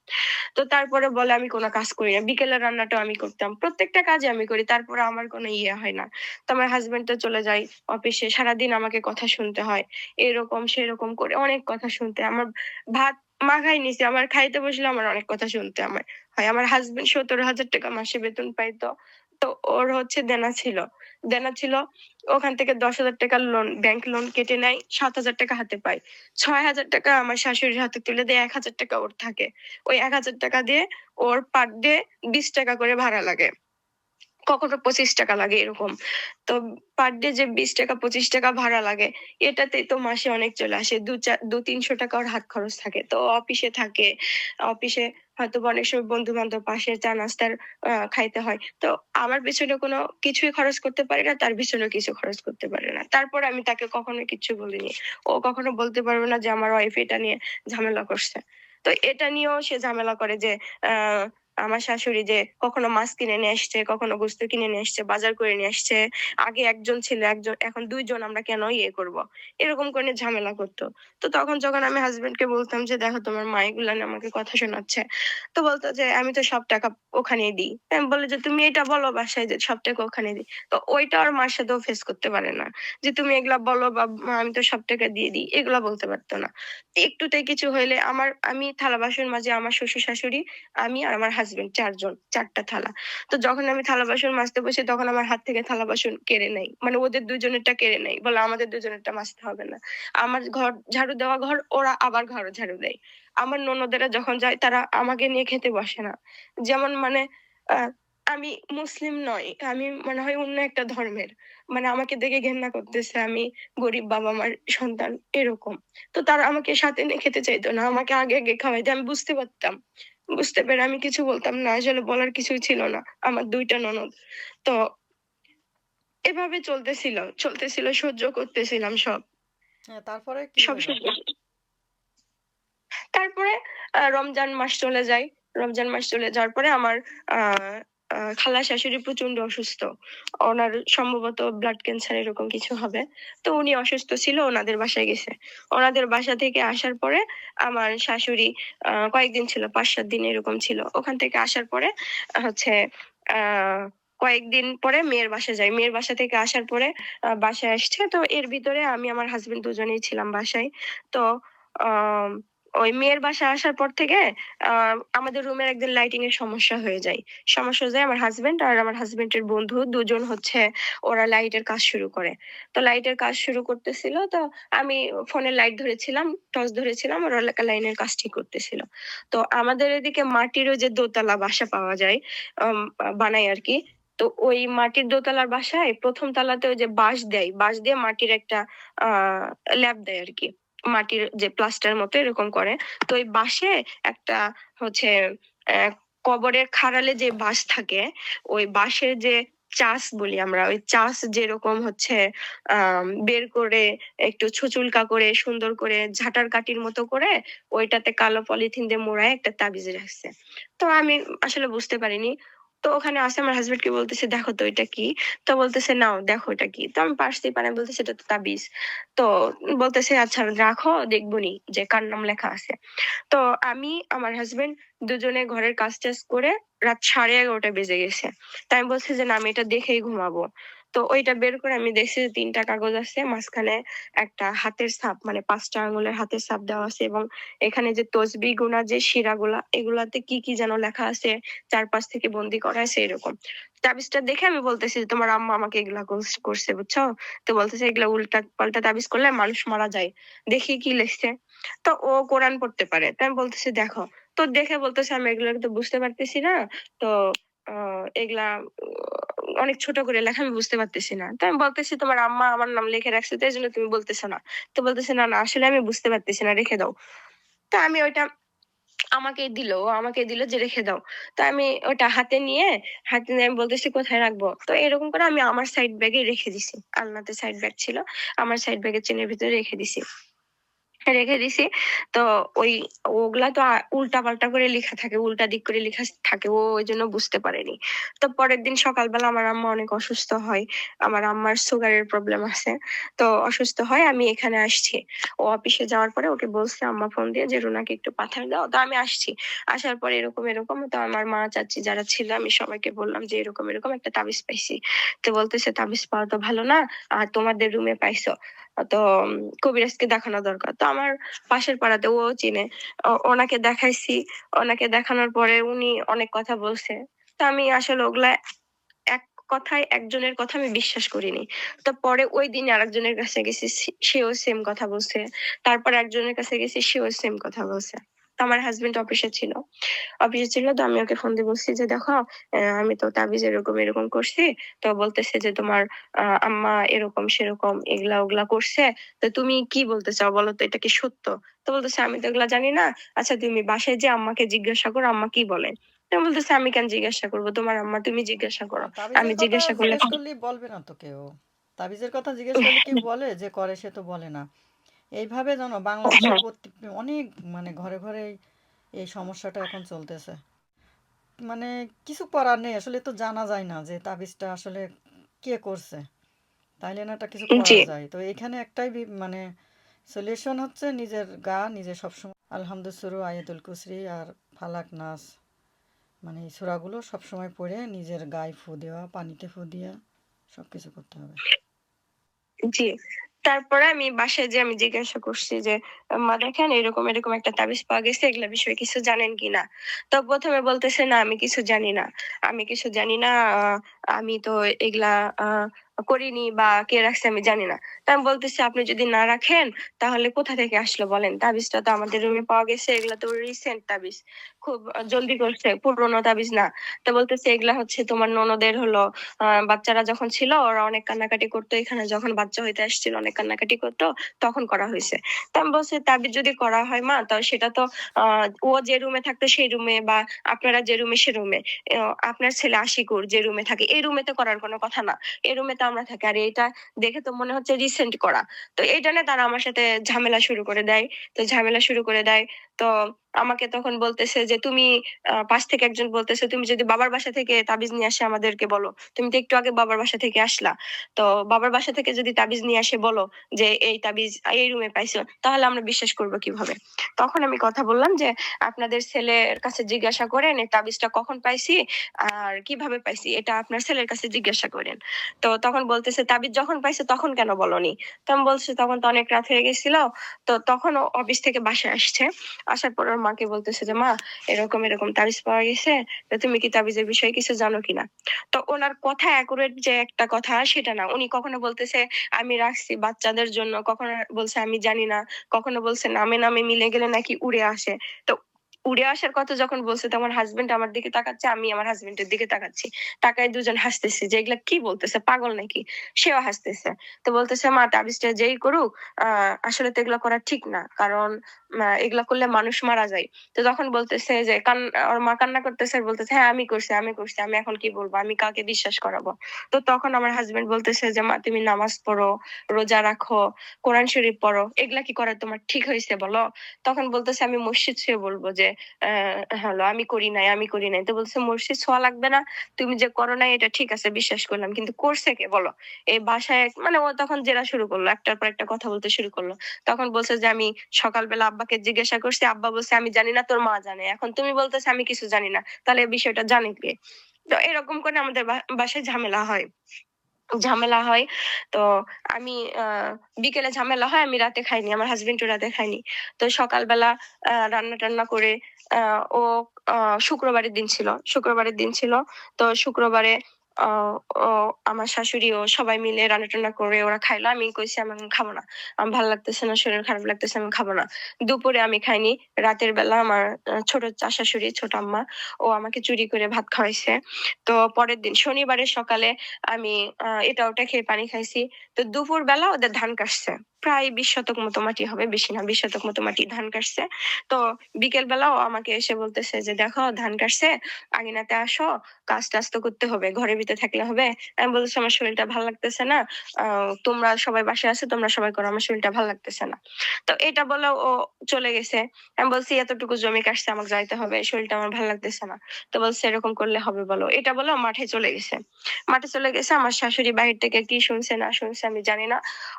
তো তারপরে বলে আমি কোন কাজ করি না। বিকেলের রান্নাটাও আমি করতাম। প্রত্যেকটা কাজই আমি করি। তারপরে আমার কোন ইয়ে হয় না। তো আমার হাসব্যান্ড তো চলে যায় অফিসে। সারাদিন আমাকে কথা শুনতে হয়। এরকম সেরকম করে অনেক কথা শুনতে আমার ভাত মাখাই নিছি। আমার খাইতে বসলে আমার অনেক কথা শুনতে হয়। আমার হাসব্যান্ড ৳১৭,০০০ মাসে বেতন পাইতো। তো ওর হচ্ছে দেনা ছিল। দেনা ছিল, ওখান থেকে 10,000 টাকার লোন, ব্যাংক লোন কেটে নেয়, 7,000 টাকা হাতে পায়। 6,000 টাকা আমার শাশুড়ির হাতে তুলে দেয়, 1,000 টাকা ওর থাকে। ওই 1,000 টাকা দিয়ে ওর পার ডে 20 টাকা করে ভাড়া লাগে। কখনো 25 টাকা লাগে এরকম। তো পার ডে যে 20 টাকা 25 টাকা ভাড়া লাগে, এটাতেই তো মাসে অনেক চলে আসে। 200-300 টাকা ওর হাত খরচ থাকে। তো অফিসে থাকে। অফিসে হয়তোবা অনেক সময় বন্ধু-বান্ধব পাশে চা নাস্তার খাইতে হয়। তো আমার পেছনে কোনো কিছুই খরচ করতে পারি না, তার পেছনেও কিছু খরচ করতে পারে না। তারপরে আমি তাকে কখনো কিচ্ছু বলিনি। ও কখনো বলতে পারবে না যে আমার ওয়াইফ এটা নিয়ে ঝামেলা করছে। তো এটা নিয়েও সে ঝামেলা করে যে আ আমার শাশুড়ি যে কখনো মাছ কিনে নিয়ে আসছে, কখনো গোস্ত কিনে নিয়ে আসছে, বাজার করে নিয়ে আসছে। আগে একজন ছিল, এখন ২ জন, আমরা কেন ইয়ে করব? এরকম করে ঝামেলা করত। তো তখন যখন আমি হাসব্যান্ডকে বলতাম যে, "দেখো তোমার মা এগুলা নিয়ে আমাকে কথা শোনাচ্ছে।" তো বলত যে, "আমি তো সব টাকা ওখানেই দিই।" আমি বললাম যে, "তুমি এটা বলো বাসায় যে সব টাকা ওখানে দিই।" তো ওইটা ওর মার সাথেও ফেস করতে পারে না। যে, "তুমি এগুলা বলো বা আমি তো সব টাকা দিয়ে দিই।" এগুলা বলতে পারত না। একটুতেই কিছু হইলে আমি থালা-বাসন মাজি, আমার শ্বশুর-শাশুড়ি, আমি আর আমার হাসব্যান্ড ৪ জন, ৪ টা থালা। তো যখন আমি থালা-বাসন মাজতে বসি তখন আমার হাত থেকে থালা-বাসন কেড়ে নেয়। মানে ওদের ২ জনেরটা কেড়ে নেয়। বলে আমাদের ২ জনেরটা মাজতে হবে না। আমার ঘর ঝাড়ু দেওয়া ঘর, ওরা আবার ঘর ঝাড়ু দেয়। আমার ননদেরা যখন যায় তারা আমাকে নিয়ে খেতে বসে না। যেমন মানে আ আমি মুসলিম নই। আমি মনে হয় অন্য একটা ধর্মের। মানে আমাকে দেখে ঘেন্না করতেছে। আমি গরিব বাবা-মার সন্তান এরকম। তো তারা আমাকে সাথে নিয়ে খেতে চাইতো না। আমাকে আগে খাওয়াইতো। আমি বুঝতে পারতাম। বুঝতে পেরে আমি কিছু বলতাম না। আসলে বলার কিছুই ছিল না। আমার ২ টা ননদ। তো এভাবে চলতেছিল, সহ্য করতেছিলাম সব। হ্যাঁ, তারপরে কি সব হইল? সহ্য তারপরে রমজান মাস চলে যায়। রমজান মাস চলে যাওয়ার পরে আমার আ আ খালা শাশুড়ি প্রচন্ড অসুস্থ। ওনার সম্ভবত ব্লাড ক্যান্সার এরকম কিছু হবে। তো উনি অসুস্থ ছিল, ওনাদের বাসায় গেছে। ওনাদের বাসা থেকে আসার পরে আমার শাশুড়ি কয়েকদিন ছিল, ৫-৭ দিন এরকম ছিল। ওখান থেকে আসার পরে হচ্ছে আ কয়েকদিন পরে মেয়ের বাসায় যাই। মেয়ের বাসা থেকে আসার পরে বাসায় আসছে। তো এর ভিতরে আমি আমার হাসব্যান্ড দুজনেই ছিলাম বাসায়। তো আম ওই মেয়ের বাসায় আসার পর থেকে আ আমাদের রুমের একদিন লাইটিং এর সমস্যা হয়ে যায়। সমস্যা হয়ে যায়, আমার হাসব্যান্ড আর আমার হাসব্যান্ডের বন্ধু দুজন হচ্ছে ওরা লাইটের কাজ শুরু করে। তো লাইটের কাজ শুরু করতেছিল। তো আমি ফোনে লাইট ধরেছিলাম, টর্চ ধরেছিলাম। ওরা লাইনের কাজ ঠিক করতেছিল। তো আমাদের এদিকে মাটিরও যে দোতলা বাসা পাওয়া যায়, বানায় আরকি। তো ওই মাটির দোতলার বাসায় ১ম তলাতে ওই যে বাঁশ দেয়। বাঁশ দিয়ে মাটির একটা আ ল্যাপ দেয় আরকি। মাটির যে প্লাস্টার মতো এরকম করে। তো ওই বাঁশে একটা হচ্ছে অ্যা কবরের খাড়ালে যে বাঁশ থাকে, ওই বাঁশের যে চাষ বলি আমরা, ওই চাষ যেরকম হচ্ছে বের করে একটু ছুঁচুলকা করে সুন্দর করে ঝাঁটার কাঠির মতো করে ওইটাতে কালো পলিথিন দিয়ে মোড়ায় একটা তাবিজ রাখছে। তো আমি আসলে বুঝতে পারিনি। তো ওখানে আছে, আমার হাসব্যান্ডকে বলতেছি, "দেখো তো এটা কি?" তো বলতেছে, "নাও দেখো এটা কি?" তো আমি পারছি পারে বলতেছি, "এটা তো তাবিজ।" তো বলতেছে, "আচ্ছা রাখো, দেখবনি যে কার নাম লেখা আছে।" তো আমি, আমার হাসব্যান্ড দুজনে ঘরের কাজ-টাজ করে রাত 11:30 বেজে গেছে। তো আমি বলছি যে, "না, আমি এটা দেখেই ঘুমাবো।" তো ওইটা বের করে আমি দেখছি যে ৩ টা কাগজ আছে। মাঝখানে একটা হাতের ছাপ, মানে ৫ টা আঙ্গুলের হাতের ছাপ দেওয়া আছে এবং এখানে যে তসবিহ গোনা যে শিরাগুলা, এগুলাতে কি যেন লেখা আছে, ৪-৫ থেকে বন্দী করা আছে এরকম। তাবিজটা দেখে আমি বলতেছি যে, "তোমার আম্মা আমাকে এগুলা করছে, বুঝছো?" তো বলতেছে, "এগুলা উল্টা-পাল্টা তাবিজ করলে মানুষ মারা যায়।" দেখি কি লিখছে। তো ও কোরআন পড়তে পারে। তো আমি বলতেছি, "দেখো।" তো দেখে বলতেছে, "আমি এগুলো তো বুঝতে পারতেছি না। তো আ এগুলা অনেক ছোট করে লেখা, আমি বুঝতে পারতেছি না।" তো আমি বলতেছি, "তোমার আম্মা আমার নাম লিখে রাখছে তো এজন্য তুমি বলতেছ না।" তো বলতেছে, "না, আসলে আমি বুঝতে পারতেছি না, রেখে দাও।" তো আমি ওইটা আমাকে দিল যে, "রেখে দাও।" তো আমি ওটা হাতে নিয়ে আমি বলতেছি, "কোথায় রাখবো?" তো এরকম করে আমি আমার সাইড ব্যাগে রেখে দিছি। আলনাতে সাইড ব্যাগ ছিল। আমার সাইড ব্যাগের চেনের ভিতরে রেখে দিছি। রেখে দিছি। তো ওই ওগুলা তো উল্টা-পাল্টা করে লিখা থাকে। উল্টা দিক করে লিখা থাকে। ও ওইজন্য বুঝতে পারেনি। তো পরের দিন সকালবেলা আমার আম্মা অনেক অসুস্থ হয়। আমার আম্মার সুগারের প্রবলেম আছে। তো অসুস্থ হয়, আমি এখানে আসছি। ও অফিসে যাওয়ার পরে ওকে বলছে আম্মা ফোন দিয়ে যে, "রুনাকে একটু পাঠায় দাও।" তো আমি আসছি। আসার পরে এরকম। তো আমার মা, চাচ্চি যারা ছিল আমি সবাইকে বললাম যে, "এরকম একটা তাবিজ পাইছি।" তো বলতেছে, "তাবিজ পাওয়া তো ভালো না। আর তোমাদের রুমে পাইছো। তো কবিরাজকে দেখানো দরকার।" তো আমার পাশের পাড়াতে, ও চিনে। ওনাকে দেখাইছি। ওনাকে দেখানোর পরে উনি অনেক কথা বলছে। তো আমি আসলে ওগুলা এক কথায় একজনের কথা আমি বিশ্বাস করিনি। তো পরে ওই দিন আরেকজনের কাছে গেছি, সেও সেম কথা বলছে। তারপর একজনের কাছে গেছি, সেও সেম কথা বলছে। তো আমার হাসব্যান্ড অফিসে ছিল, তো আমি ওকে ফোন দিয়ে বলছি যে দেখো, আমি তো তাবিজ এরকম এরকম করছি। তো বলতেছে যে তোমার আম্মা এরকম সেরকম এগুলা ওগুলা করছে। তো তুমি কি বলতে চাও বলো তো, এটা কি সত্য? তো বলতেছে আমি তো এগুলা জানি না। আচ্ছা তুমি বাসায় যে আম্মাকে জিজ্ঞাসা করো, আম্মা কি বলে। তো বলতেছে আমি কেন জিজ্ঞাসা করবো, তোমার আম্মা, তুমি জিজ্ঞাসা করো। আমি তাবিজের কথা জিজ্ঞাসা করলে জিজ্ঞেস করলে বলবে না তো কেউ। তাবিজের কথা জিজ্ঞেস করলে কি বলে, যে করে সে তো বলে না। এইভাবে জানো বাংলাদেশের হ্যাঁ, অনেক মানে ঘরে ঘরে এই সমস্যাটা এখন চলতেছে। মানে কিছু করার নেই, আসলে তো জানা যায় না যে তাবিজটা আসলে কে করছে, তাইলে না একটা কিছু জি, করা যায়। তো এখানে একটাই মানে সলিউশন হচ্ছে নিজের গা নিজে সবসময় আলহামদুল সুরু আয়াতুল কুসরি আর ফালাক নাস, মানে এই সূরাগুলো সবসময় পড়ে নিজের গায়ে ফু দেওয়া, পানিতে ফু দেওয়া, সব কিছু করতে হবে। জি। তারপরে আমি বাসায় যে আমি জিজ্ঞাসা করছি যে মা দেখেন এরকম এরকম একটা তাবিজ পাওয়া গেছে, এগুলা বিষয়ে কিছু জানেন কিনা। তো প্রথমে বলতেছে না আমি কিছু জানি না, আমি কিছু জানি না। আমি তো এগুলা আহ করিনি বা কে রাখছে আমি জানি না। তা আমি বলতেছি আপনি যদি না রাখেন তাহলে কোথা থেকে আসলো বলেন, তাবিজটা তো আমাদের রুমে পাওয়া গেছে, এগুলা তো রিসেন্ট তাবিজ, খুব জলদি করছে, পুরোনো তাবিজ না। তো বলতেছে এগুলা হচ্ছে তোমার ননদের হলো বাচ্চারা যখন ছিল ওরা অনেক কান্নাকাটি করতো, এখানে যখন বাচ্চা হইতে আসছিল অনেক কান্নাকাটি করতো, তখন করা হয়েছে। তো আমি বলছি তাবিজ যদি করা হয় মা, তো সেটা তো ও যে রুমে থাকতো সেই রুমে, বা আপনারা যে রুমে সে রুমে, আপনার ছেলে আশিকুর যে রুমে থাকে এই রুমে তো করার কোনো কথা না। এই রুমে তো আমরা থাকি, আর এটা দেখে তো মনে হচ্ছে রিসেন্ট করা। তো এটা নিয়ে তারা আমার সাথে ঝামেলা শুরু করে দেয়। তো ঝামেলা শুরু করে দেয়। তো আমাকে তখন বলতেছে যে তুমি পাশ থেকে একজন বলতেছে তুমি যদি বাবার বাসা থেকে তাবিজ নিয়ে আসে আমাদেরকে বলো, তুমি তো একটু আগে বাবার বাসা থেকে আসলা। তো বাবার বাসা থেকে যদি তাবিজ নিয়ে আসে বলো যে এই তাবিজ এই রুমে পাইছো, তাহলে আমরা বিশ্বাস করবো কিভাবে। তখন আমি কথা বললাম যে আপনাদের ছেলের কাছে জিজ্ঞাসা করেন এই তাবিজটা কখন পাইছি আর কিভাবে পাইছি, এটা আপনার ছেলের কাছে জিজ্ঞাসা করেন। তো তখন বলতেছে তাবিজ যখন পাইছে তখন কেন বলনি। তো আমি বলছি তখন তো অনেক রাত হয়ে গেছিল। তো তখন ও অফিস থেকে বাসায় আসছে, আসার পর ওর মাকে বলতেছে যে মা এরকম এরকম তাবিজ পাওয়া গেছে, তো তুমি কি তাবিজের বিষয়ে কিছু জানো কিনা। তো ওনার কথা অ্যাকুরেট যে একটা কথা সেটা না, উনি কখনো বলতেছে আমি রাখছি বাচ্চাদের জন্য, কখনো বলছে আমি জানি না, কখনো বলছে নামে নামে মিলে গেলে নাকি উড়ে আসে। তো উড়ে আসার কথা যখন বলছে তো আমার হাজবেন্ড আমার দিকে তাকাচ্ছে, আমি আমার হাজবেন্ডের দিকে তাকাচ্ছি, তাকায় দুজন হাসতেছি যে এগুলা কি বলতেছে, পাগল নাকি। সেও হাসতেছে। তো বলতেছে মা তাবিজটা যেই করুক আসলে তো এগুলা করা ঠিক না, কারণ এগুলা করলে মানুষ মারা যায়। তো তখন বলতেছে যে ওর মা কান্না করতেছে আর বলতেছে হ্যাঁ আমি করছি আমি করছি, আমি এখন কি বলবো, আমি কাকে বিশ্বাস করাবো। তো তখন আমার হাজবেন্ড বলতেছে যে মা তুমি নামাজ পড়ো, রোজা রাখো, কোরআন শরীফ পড়ো, এগুলা কি করা তোমার ঠিক হয়েছে বলো। তখন বলতেছে আমি মসজিদ ছুঁয়ে বলবো যে হলো আমি করি নাই আমি করি নাই। তো বলছে মসজিদ ছোঁয়া লাগবে না, তুমি যে করো নাই এটা ঠিক আছে বিশ্বাস করলাম, কিন্তু করছে কে বলো। এই বাসায় মানে ও তখন জেরা শুরু করলো, একটার পর একটা কথা বলতে শুরু করলো। তখন বলছে যে আমি সকালবেলা আব্বাকে জিজ্ঞাসা করছি, আব্বা বলছে আমি জানি না, তোর মা জানে, এখন তুমি বলতেছে আমি কিছু জানি না, তাহলে এই বিষয়টা জানে কে। তো এরকম করে আমাদের বাসায় ঝামেলা হয়, ঝামেলা হয়। তো আমি বিকেলে ঝামেলা হয়, আমি রাতে খাইনি, আমার হাজবেন্ডও রাতে খাইনি। তো সকালবেলা রান্না টান্না করে ও শুক্রবারের দিন ছিল, শুক্রবারের দিন ছিল। তো শুক্রবারে আহ ও আমার শাশুড়ি ও সবাই মিলে রান্না টান্না করে ওরা খাইলো, আমি কইছি আমি এখন খাবো না, আমার ভালো লাগতেছে না, শরীর খারাপ লাগতেছে, আমি খাবো না। দুপুরে আমি খাইনি। রাতের বেলা আমার ছোট শাশুড়ি, ছোট আম্মা, ও আমাকে চুরি করে ভাত খাওয়াইছে। তো পরের দিন শনিবারের সকালে আমি এটা ওটা খেয়ে পানি খাইছি। তো দুপুর বেলা ওদের ধান কাটছে, প্রায় 20 শতক মতো মাটি হবে, বেশি না, 20 শতক মতো মাটি ধান কাটছে। তো বিকেল বেলাও আমাকে এসে বলতেছে যে দেখো ধান কাটছে, আঙিনাতে আসো, কাজ টাজ তো করতে হবে, ঘরের ভিতরে থাকলে হবে। আমি বলতেছি আমার শরীরটা ভালো লাগতেছে না, তোমরা সবাই বাসায় আছো, তোমরা সবাই করো, আমার শরীরটা ভালো লাগতেছে না। তো এটা বলে ও চলে গেছে। আমি বলছি এতটুকু জমি কাটছে আমাকে যাইতে হবে, শরীরটা আমার ভালো লাগতেছে না। তো বলছে এরকম করলে হবে বলো, এটা বলে ও মাঠে চলে গেছে। মাঠে চলে গেছে, আমার শাশুড়ি বাহির থেকে কি শুনছে না শুনছে আমি জানি না,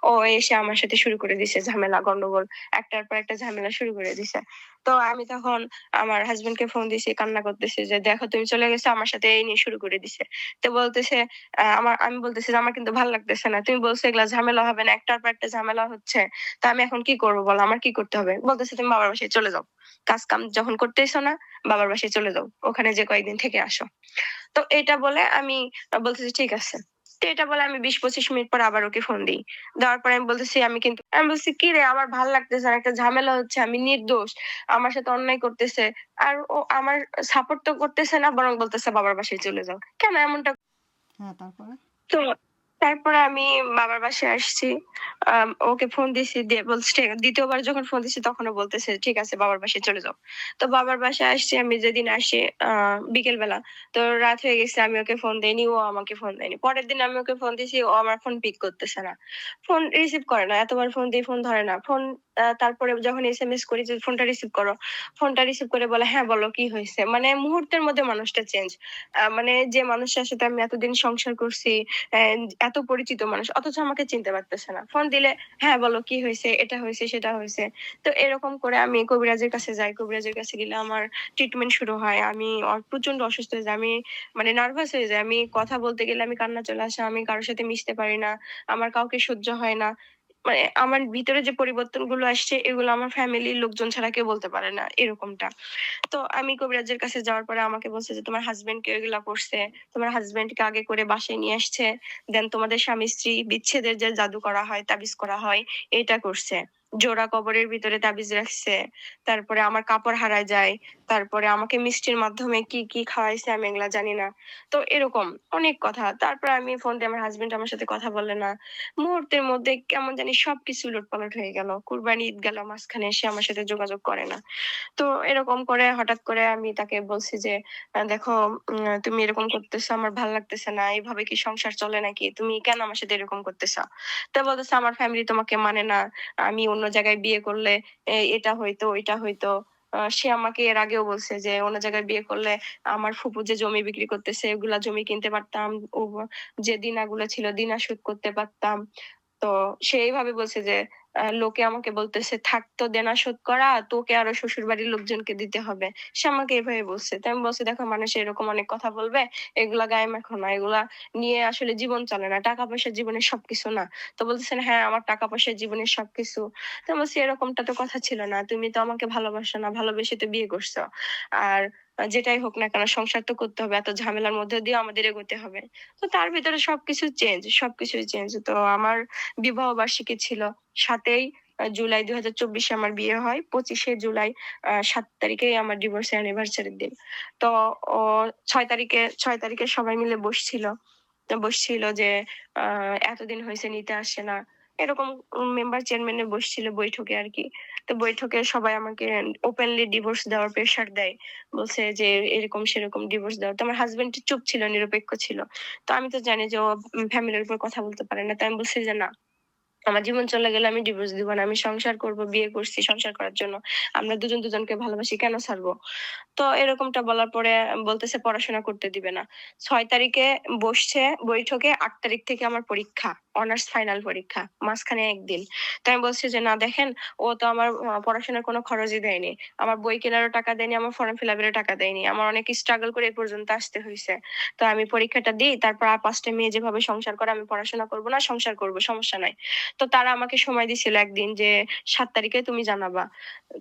ও এসে আমার সাথে সাথে শুরু করে দিছে ঝামেলা গন্ডগোল। একটার পর একটা ঝামেলা শুরু করে দিছে। তো আমি তখন আমার হাসব্যান্ডকে ফোন দিছি, কান্না করতেছি যে, "দেখো তুমি চলে গেছো, আমার সাথে এই নিয়ে শুরু করে দিছে।" তো বলতেছে আমি বলতেছি যে, "আমার কিন্তু ভাল লাগতেছে না। তুমি বলছো এগুলা ঝামেলা হবে না। একটার পর একটা ঝামেলা হচ্ছে। তো আমি এখন কি করব বলো? আমার কি করতে হবে?" বলতেছে, "তুমি বাবার বাসায় চলে যাও। কাজ-কাম যখন করতেইছো না, বাবার বাসায় চলে যাও। ওখানে যেয়ে কয়েকদিন থেকে আসো।" তো এটা বলে আমি বলতেছি, "ঠিক আছে।" তো এটা বলে আমি ২০-২৫ মিনিট পর আবার ওকে ফোন দেই। দেওয়ার পরে আমি বলতেছি, আমি বলছি, "কিরে আমার ভাল লাগতেছে না। একটা ঝামেলা হচ্ছে। আমি নির্দোষ। আমার সাথে অন্যায় করতেছে। আর ও আমার সাপোর্ট তো করতেছে না, বরং বলতেছে বাবার বাসায় চলে যাও।" কেন এমনটা? হ্যাঁ, তারপরে? তো তারপরে আমি বাবার বাসায় আসছি। ওকে ফোন দিছি, দিয়ে বলছে ২য় বার যখন ফোন দিছি তখনও বলতেছে, "ঠিক আছে বাবার বাসায় চলে যাও।" তো বাবার বাসায় আসছি আমি, যেদিন আসি বিকেল বেলা। তো রাত হয়ে গেছে, আমি ওকে ফোন দেইনি, ও আমাকে ফোন দেয়নি। পরের দিন আমি ওকে ফোন দিছি, ও আমার ফোন পিক করতেছে না। ফোন রিসিভ করে না। এতবার ফোন দিই, ফোন ধরে না। তারপরে যখন এসএমএস করি যে, "ফোনটা রিসিভ করো।" ফোনটা রিসিভ করে বলে, "হ্যাঁ, বলো কি হইছে?" মানে মুহূর্তের মধ্যে মানুষটা চেঞ্জ। মানে যে মানুষটার সাথে আমি এতদিন সংসার করছি, এত পরিচিত মানুষ, অথচ আমাকে চিনতে পারতেছে না। ফোন দিলে, "হ্যাঁ, বলো কি হইছে? এটা হইছে, সেটা হইছে।" তো এরকম করে আমি কবিরাজের কাছে যাই। কবিরাজের কাছে গেলে আমার ট্রিটমেন্ট শুরু হয়। আমি প্রচন্ড অসুস্থ হয়ে যাই। আমি মানে নার্ভাস হয়ে যাই। আমি কথা বলতে গেলে আমি কান্না চলে আসে। আমি কারো সাথে মিশতে পারি না। আমার কাউকে সহ্য হয় না। মানে আমার ভিতরে যে পরিবর্তনগুলো আসছে, এগুলো আমার ফ্যামিলির লোকজন ছাড়া কেউ বলতে পারে না, এরকমটা। তো আমি কবিরাজের কাছে যাওয়ার পরে আমাকে বলছে যে, "তোমার হাসব্যান্ড কে এগুলা করছে। তোমার হাসব্যান্ডকে আগে করে বাসায় নিয়ে আসছে। দেন তোমাদের স্বামী-স্ত্রী বিচ্ছেদের যে জাদু করা হয়, তাবিজ করা হয়, এটা করছে। জোড়া কবরের ভিতরে তাবিজ রাখছে। তারপরে আমার কাপড় হারায় যায়। তারপরে আমাকে মিষ্টির মাধ্যমে কি খাওয়াইছে আমি এগুলা জানি না।" তো এরকম অনেক কথা। তারপরে আমি ফোন দিয়ে আমার হাসব্যান্ড আমার সাথে কথা বলে না। মুহূর্তের মধ্যে কেমন জানি সবকিছু উলটপালট হয়ে গেল। কুরবানি ঈদ গেল মাঝখানে, সে আমার সাথে যোগাযোগ করে না। তো এরকম করে হঠাৎ করে আমি তাকে বলছি যে, "দেখো, তুমি এরকম করতেছো, আমার ভাল লাগতেছে না। এভাবে কি সংসার চলে নাকি? তুমি কেন আমার সাথে এরকম করতেছো?" তো বলতেছে, "আমার ফ্যামিলি তোমাকে মানে না। আমি অন্য জায়গায় বিয়ে করলে এটা হইতো, ওইটা হইতো।" সে আমাকে এর আগেও বলছে যে, "অন্য জায়গায় বিয়ে করলে আমার ফুপু যে জমি বিক্রি করতেছে, ওগুলা জমি কিনতে পারতাম। ও যে দিনাগুলো ছিল, দিনা শোধ করতে পারতাম।" তো সে এইভাবে বলছে যে, লোকে আমাকে বলতেছে, "থাক তো দেনা শোধ করা, তোকে আরো শ্বশুরবাড়ির লোকজনকে দিতে হবে।" সে আমাকে এভাবে বলছে। তো আমি বলছি, "দেখো, মানুষ এরকম অনেক কথা বলবে। এগুলা গায়ে মাখো না। এগুলা নিয়ে আসলে জীবন চলে না। টাকা-পয়সা জীবনের সবকিছু না।" তো বলতেছেন, "হ্যাঁ, আমার টাকা-পয়সা জীবনের সবকিছু।" তো আমি বলছি, "এরকমটা তো কথা ছিল না। তুমি তো আমাকে ভালোবাসো না। ভালোবেসে তো বিয়ে করছো। আর যেটাই হোক না কেন, সংসার তো করতে হবে। এত ঝামেলার মধ্যে দিয়েও আমাদের এগোতে হবে।" তো তার ভেতরে সবকিছুই চেঞ্জ। তো আমার বিবাহ বার্ষিকী ছিল। ৭ই জুলাই ২০২৪ এ আমার বিয়ে হয়। ২৫শে জুলাই ৭ তারিখেই আমার ডিভোর্স অ্যানিভার্সারির দিন। তো ও ৬ তারিখে সবাই মিলে বসছিল যে, আ এতদিন হইছে নিতে আসে না। এরকম মেম্বার চেয়ারম্যানের বসছিল বৈঠকে আরকি। তো বৈঠকে সবাই আমাকে ওপেনলি ডিভোর্স দেওয়ার প্রেশার দেয়। বলছে যে, এরকম সেরকম ডিভোর্স দাও। তো আমার হাসব্যান্ড চুপ ছিল, নিরপেক্ষ ছিল। তো আমি তো জানি যে ও ফ্যামিলির উপর কথা বলতে পারে না। তো আমি বলছি যে, "না, আমার জীবন চলে গেলে আমি ডিভোর্স দিব না। আমি সংসার করব। বিয়ে করছি সংসার করার জন্য। আমরা দুজন দুজনকে ভালোবাসি। কেন ছাড়বো?" তো এরকমটা বলার পরে বলতেছে পড়াশোনা করতে দিবে না। ৬ তারিখে বসছে বৈঠকে, ৮ তারিখ থেকে আমার পরীক্ষা। অনার্স ফাইনাল পরীক্ষা। মাঝখানে ১ দিন। তো আমি বলছি যে, "না দেখেন, ও তো আমার পড়াশোনার কোনো খরচই দেয়নি। আমার বই কেনারও টাকা দেয়নি, আমার ফর্ম ফিল আপ এরও টাকা দেয়নি। আমার অনেক স্ট্রাগল করে এ পর্যন্ত আসতে হইছে। তো আমি পরীক্ষাটা দিই, তারপর আর ৫ টা মেয়ে যেভাবে সংসার করে আমি পড়াশোনা করব না, সংসার করব, সমস্যা নাই।" তো তারা আমাকে সময় দিছিল ১ দিন যে, "৭ তারিখে তুমি জানাবা।"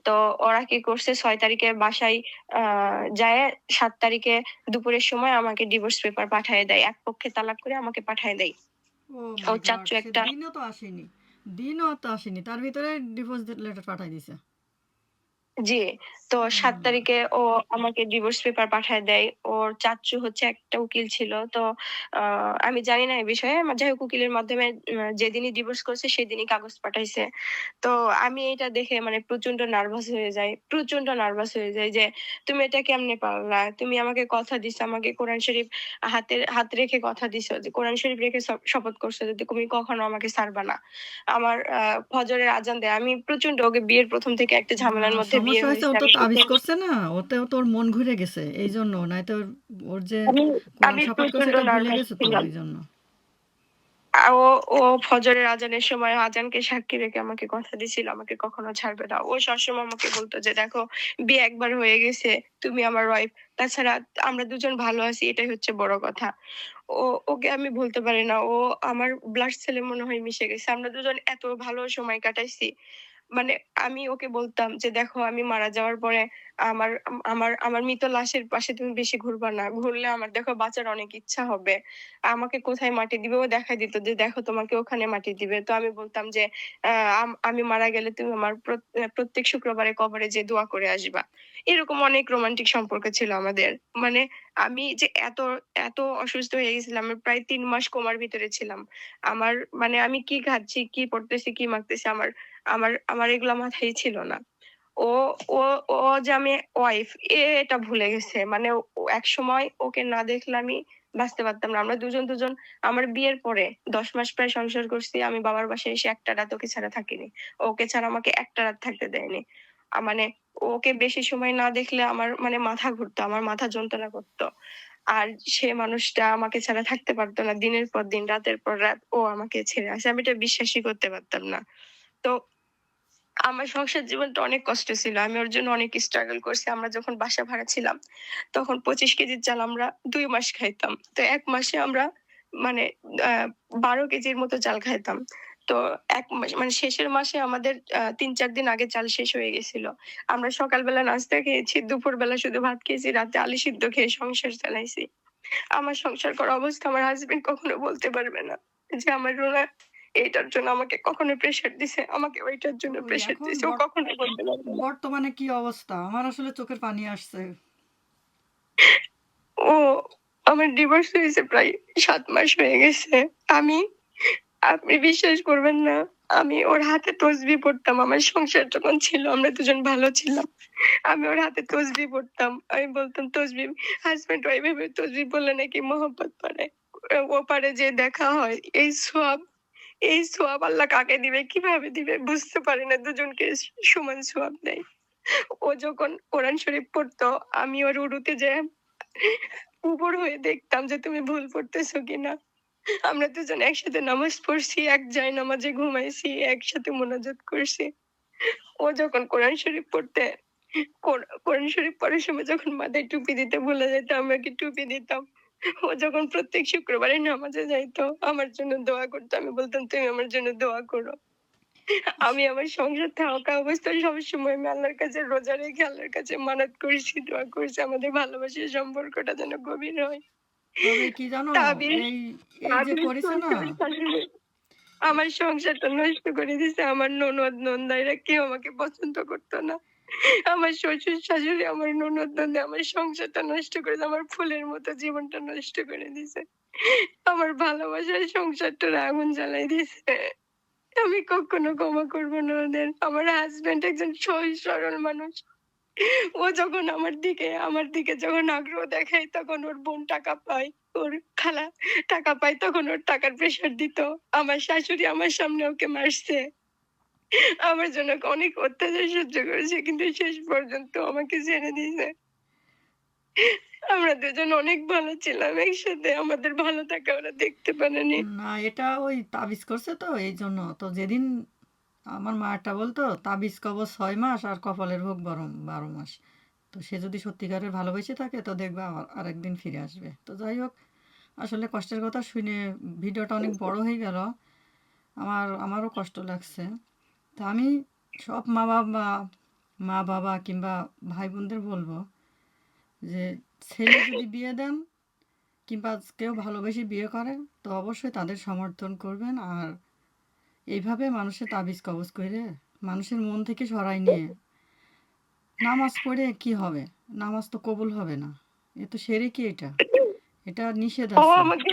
তো ওরা কি করছে, ৬ তারিখে বাসায় আ যায়ে ৭ তারিখে দুপুরের সময় আমাকে ডিভোর্স পেপার পাঠায় দেয়। এক পক্ষে তালাক করে আমাকে পাঠায় দেয়। ওহ ওর মাই গড! চাচ্চু সে একটা দিনও তো আসেনি। তার ভিতরে ডিভোর্স লেটার পাঠায় দিছে। জি। তো ওহ ৭ মাই গড! তারিখে ও আমাকে ডিভোর্স পেপার পাঠায় দেয়। ওর চাচ্চু হচ্ছে একটা উকিল ছিল। তো আ আমি জানি না এই বিষয়ে। যাই হোক, উকিলের মাধ্যমে যেদিনই ডিভোর্স করছে সেদিনই কাগজ পাঠাইছে। তো আমি এটা দেখে মানে প্রচন্ড নার্ভাস হয়ে যাই যে, "তুমি এটা কেমনে পারলা? তুমি আমাকে কথা দিছো, আমাকে কোরআন শরীফ হাত রেখে কথা দিছো যে, কোরআন শরীফ রেখে শপথ করছো যে তুমি কখনো আমাকে ছাড়বা না।" আমার ফজরের আজান দেয়। আমি প্রচন্ড ওকে বিয়ের ১ম থেকে একটা না, ঝামেলার মধ্যে বিয়ে সমস্যা হয়েছে হইছে। ও তো তাবিজ করছে না? ওতেও তো ওর মন ঘুরে গেছে। এইজন্য। নয়তো ওর যে আমি কোরআন আমি শপথ করছে প্রচন্ড এটা ভুলে নার্ভাস গেছে তো ছিলাম। এইজন্য। ও ও ফজরের আজানের সময় আজানকে সাক্ষী রেখে আমাকে কথা দিছিল আমাকে কখনো ছাড়বে না। ও সবসময় আমাকে বলতো যে, "দেখো বিয়ে একবার হয়ে গেছে, তুমি আমার ওয়াইফ। তাছাড়া আমরা দুজন ভালো আছি এটাই হচ্ছে বড় কথা।" ও ওকে আমি ভুলতে পারি না। ও আমার ব্লাড সেলে মনে হয় মিশে গেছে। আমরা দুজন এত ভালো সময় কাটাইছি। মানে আমি ওকে বলতাম যে, "দেখো আমি মারা যাওয়ার পরে আমার মৃত লাশের পাশে তুমি বেশি ঘুরবা না। ঘুরলে আমার দেখো বাঁচার অনেক ইচ্ছা হবে।" আমাকে কোথায় মাটি দিবে ও দেখায় দিত যে, "দেখো তোমাকে ওখানে মাটি দিবে।" তো আমি বলতাম যে, আমি মারা গেলে তুমি আমার প্রত্যেক শুক্রবারে কবরে যেয়ে দোয়া করে আসবা।" এরকম অনেক রোমান্টিক সম্পর্ক ছিল আমাদের। মানে আমি যে এত অসুস্থ হয়ে গেছিলাম। আমি প্রায় ৩ মাস কোমার ভিতরে ছিলাম। আমার মানে আমি কি খাচ্ছি, কি পড়তেছি, কি মাখতেছি আমার আমার আমার এগুলা মাথায় ছিল না। ও ও ও যে আমি ওয়াইফ এটা ভুলে গেছে। মানে একসময় ওকে না দেখলে আমি বাঁচতে পারতাম না। আমরা দুজন আমার বিয়ের পরে ১০ মাস প্রায় সংসার করছি। আমি বাবার বাসায় এসে একটা রাত ওকে ছাড়া থাকিনি। ওকে ছাড়া আমাকে একটা রাত থাকতে দেয়নি। মানে ওকে বেশি সময় না দেখলে আমার মানে মাথা ঘুরতো, আমার মাথা যন্ত্রণা করত। আর সে মানুষটা আমাকে ছাড়া থাকতে পারত না। দিনের পর দিন, রাতের পর রাত ও আমাকে ছেড়ে আসে। আমি এটা বিশ্বাসই করতে পারতাম না। তো আমার সংসার জীবনটা অনেক কষ্ট ছিল। আমি ওর জন্য অনেক স্ট্রাগল করছি। আমরা যখন বাসা ভাড়া ছিলাম, তখন ২৫ কেজির চাল আমরা ২ মাস খাইতাম। তো ১ মাসে আমরা মানে আ ১২ কেজির মতো চাল খাইতাম। তো ১ মাস মানে শেষের মাসে আমাদের ৩-৪ দিন আগে চাল শেষ হয়ে গেছিল। আমরা সকালবেলা নাস্তা খেয়েছি, দুপুরবেলা শুধু ভাত খেয়েছি, রাতে আলু সিদ্ধ খেয়ে সংসার চালাইছি। আমার সংসার করা অবস্থা আমার হাসব্যান্ড কখনো বলতে পারবে না যে আমার রুনা এইটার জন্য আমাকে কখনো প্রেশার দিছে, আমাকে ওইটার জন্য ওই প্রেশার এখন দিছে। ও কখনো বলতে পারবে না। বর্তমানে কি অবস্থা? আমার আসলে চোখের পানি আসছে। ও আমার ডিভোর্স হয়েছে প্রায় ৭ মাস হয়ে গেছে। আমি আপনি বিশ্বাস করবেন না, আমি ওর হাতে তসবিহ পড়তাম। আমার সংসার যখন ছিল আমরা দুজন ভালো ছিলাম। আমি ওর হাতে তসবিহ পড়তাম। আমি বলতাম তসবিহ হাসব্যান্ড ওয়াইফ এভাবে তসবিহ পড়লে নাকি মহব্বত বাড়ে। ওপারে যেয়ে দেখা হয়। এই সোয়াব আল্লাহ কাকে দিবে, কিভাবে দিবে বুঝতে পারি না। দুজনকে সমান সোয়াব দেয়। ও যখন কোরআন শরীফ পড়তো, আমি ওর উরুতে যেয়ে উপর হয়ে দেখতাম যে তুমি ভুল পড়তেছো কিনা। আমরা দুজন একসাথে নামাজ পড়ছি, এক জায়নামাজে ঘুমাইছি, একসাথে মোনাজাত করছি। ও যখন কোরআন শরীফ পড়তে কোরআন শরীফ পড়ার সময় যখন মাথায় টুপি দিতে ভুলে যেত, আমি ওকে টুপি দিতাম। ও যখন প্রত্যেক শুক্রবারে নামাজে যাইতো, আমার জন্য দোয়া করতো। আমি বলতাম, "তুমি আমার জন্য দোয়া করো।" ইস! আমি আমার সংসার থাকা অবস্থায় সবসময় আমি আল্লাহর কাছে রোজা রেখে আল্লাহর কাছে মানাত করছি, দোয়া করছি আমাদের ভালোবাসার সম্পর্কটা যেন গভীর হয়। তবে কি জানো? তাবির এই এই যে তাবির করেছে না, শ্বশুর শাশুড়ি এ আমার সংসারটা নষ্ট করে দিছে। আমার ননদ নন্দাইরা কেউ আমাকে পছন্দ করতো না। আমার শ্বশুর শাশুড়ি আমার ননদ নন্দে আমার সংসারটা নষ্ট করে দিছে। আমার ফুলের মতো জীবনটা নষ্ট করে দিছে। আমার ভালোবাসার সংসারটার আগুন জ্বালাই দিছে। আমি কখনো ক্ষমা করব না ওদের। আমার হাসব্যান্ড একজন সহজ সরল মানুষ। ও যখন আমার দিকে যখন আগ্রহ দেখায় তখন ওর বোন টাকা পায়। ওর খালা টাকা পায় তখন ওর টাকার প্রেশার দিত। আমার শাশুড়ি আমার সামনে ওকে মারছে। আমার জন্য অনেক অত্যাচার সহ্য করেছে কিন্তু শেষ পর্যন্ত আমাকে ছেড়ে দিয়েছে। আমরা দুজন অনেক ভালো ছিলাম একসাথে। আমাদের ভালো থাকা ওরা দেখতে পারেনি। না এটা ওই তাবিজ করছে তো এইজন্য। তো যেদিন আমার মা একটা বলতো তাবিজ কবজ ৬ মাস আর কপালের ভোগ ১২ মাস। তো সে যদি সত্যিকারের ভালোবেসে থাকে তো দেখবে আরেকদিন ফিরে আসবে। তো যাই হোক, আসলে কষ্টের কথা শুনে ভিডিওটা অনেক বড় হয়ে গেল। আমারও কষ্ট লাগছে। তো আমি সব মা বাবা কিংবা ভাই বোনদের বলবো যে ছেলে যদি বিয়ে দেন কিংবা কেউ ভালোবেসে বিয়ে করে তো অবশ্যই তাদের সমর্থন করবেন। আর এইভাবে মানুষের তাবিজ কবজ করে মানুষের মন থেকে সরাই নিয়ে নামাজ পড়ে কি হবে? নামাজ তো কবুল হবে না। এ তো শিরকি এটা। এটা নিষেধ ও আছে। আমাকে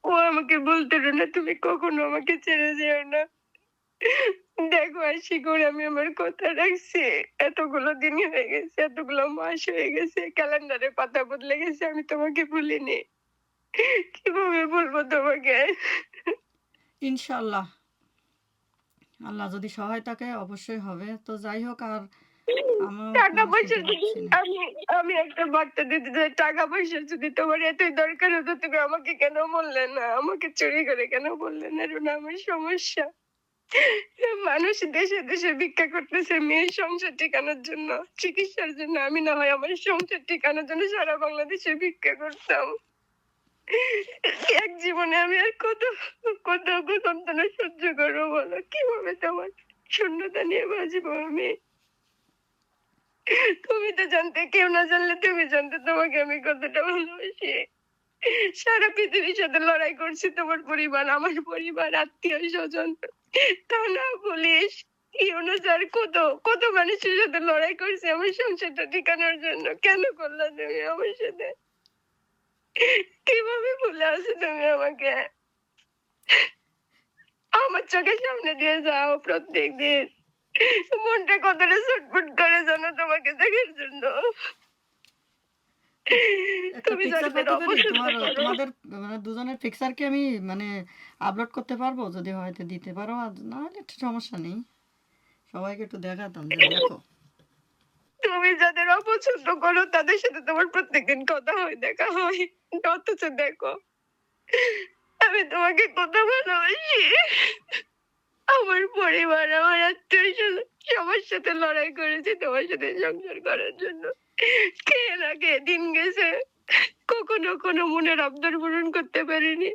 ও আমাকে বলতো না তুমি কখনো আমাকে ছেড়ে যেও না। দেখো আশি করে আমি আমার কথা রাখছি। এতগুলো দিন হয়ে গেছে, এতগুলো মাস হয়ে গেছে। ক্যালেন্ডারে পাতা বদলে গেছে। আমি তোমাকে ভুলিনি। কিভাবে বলবো তোমাকে? ইনশাআল্লাহ আল্লাহ যদি সহায় থাকে অবশ্যই হবে। তো যাই হোক, আর আমিও টাকা তোমার পয়সা শুনতে যদি পাচ্ছি না। আমি আমি একটা বার্তা দিতে চাই, টাকা পয়সা যদি তোমার এতই দরকার হতো তুমি আমাকে কেন বললে না? আমাকে চুরি করে কেন বললে না? রুনা, আমার সমস্যা। মানুষ দেশে দেশে ভিক্ষা করতেছে মেয়ের সংসার টিকানোর জন্য, চিকিৎসার জন্য। আমি না হয় আমার সংসার টিকানোর জন্য সারা বাংলাদেশে ভিক্ষা করতাম। এক জীবনে আমি আর কত কুসন্তানের সহ্য করবো বলো? কিভাবে তোমার শূন্যতা নিয়ে বাঁচবো আমি? তুমি তো জানতে, কেউ না জানলে তুমি জানতে তোমাকে আমি কতটা ভালোবাসি। সারা পৃথিবীর সাথে লড়াই করছি তোমার পরিবার, আমার পরিবার, আত্মীয় স্বজন। তা না পুলিশ, ইউনুস আর কত মানুষের সাথে লড়াই করছি আমার সংসারটা ঠিকানোর জন্য। কেন করলা তুমি আমার সাথে? কিভাবে ভুলে আছো তুমি আমাকে? আমার চোখের সামনে দিয়ে যাও প্রত্যেক দিন। মনটা কতটা ছটফট করে জানো তোমাকে দেখার জন্য। একটা তুমি পিকচার যাদের পাইতে পারি অপছন্দ করো, তোমাদের মানে দুজনের পিকচার কি আমি মানে আপলোড করতে পারবো? যদি হয়তো দিতে পারো, আর না হলে একটু সমস্যা নেই, সবাইকে একটু দেখাতাম যে দেখো। তুমি যাদের অপছন্দ করো তাদের সাথে তোমার প্রত্যেকদিন কথা হয়, দেখা হয়, অথচ দেখো আমি তোমাকে কত ভালোবাসি। আমার পরিবার, আমার আত্মীয় স্বজন সবার সাথে লড়াই করেছি তোমার সাথে সংসার করার জন্য। কে না কে দিন গেছে, কখনো কোনো মনের আবদার পূরণ করতে পারিনি।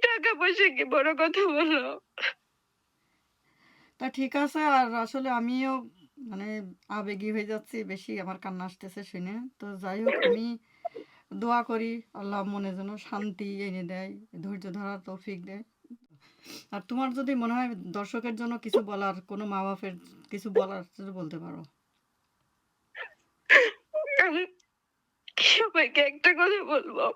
টাকা পয়সা কি বড় কথা বলো? তা ঠিক আছে, আর আসলে আমিও মানে আবেগী হয়ে যাচ্ছি বেশি, আমার কান্না আসতেছে শুনে। তো যাই হোক, আমি দোয়া করি আল্লাহ মনে যেন শান্তি এনে দেয়, ধৈর্য ধরার তৌফিক দেয়। আর তোমার যদি মনে হয় দর্শকের জন্য কিছু বলার, কোনো মা বাপের কিছু বলার, যদি বলতে পারো। আমি সবাইকে একটা কথা বলবো,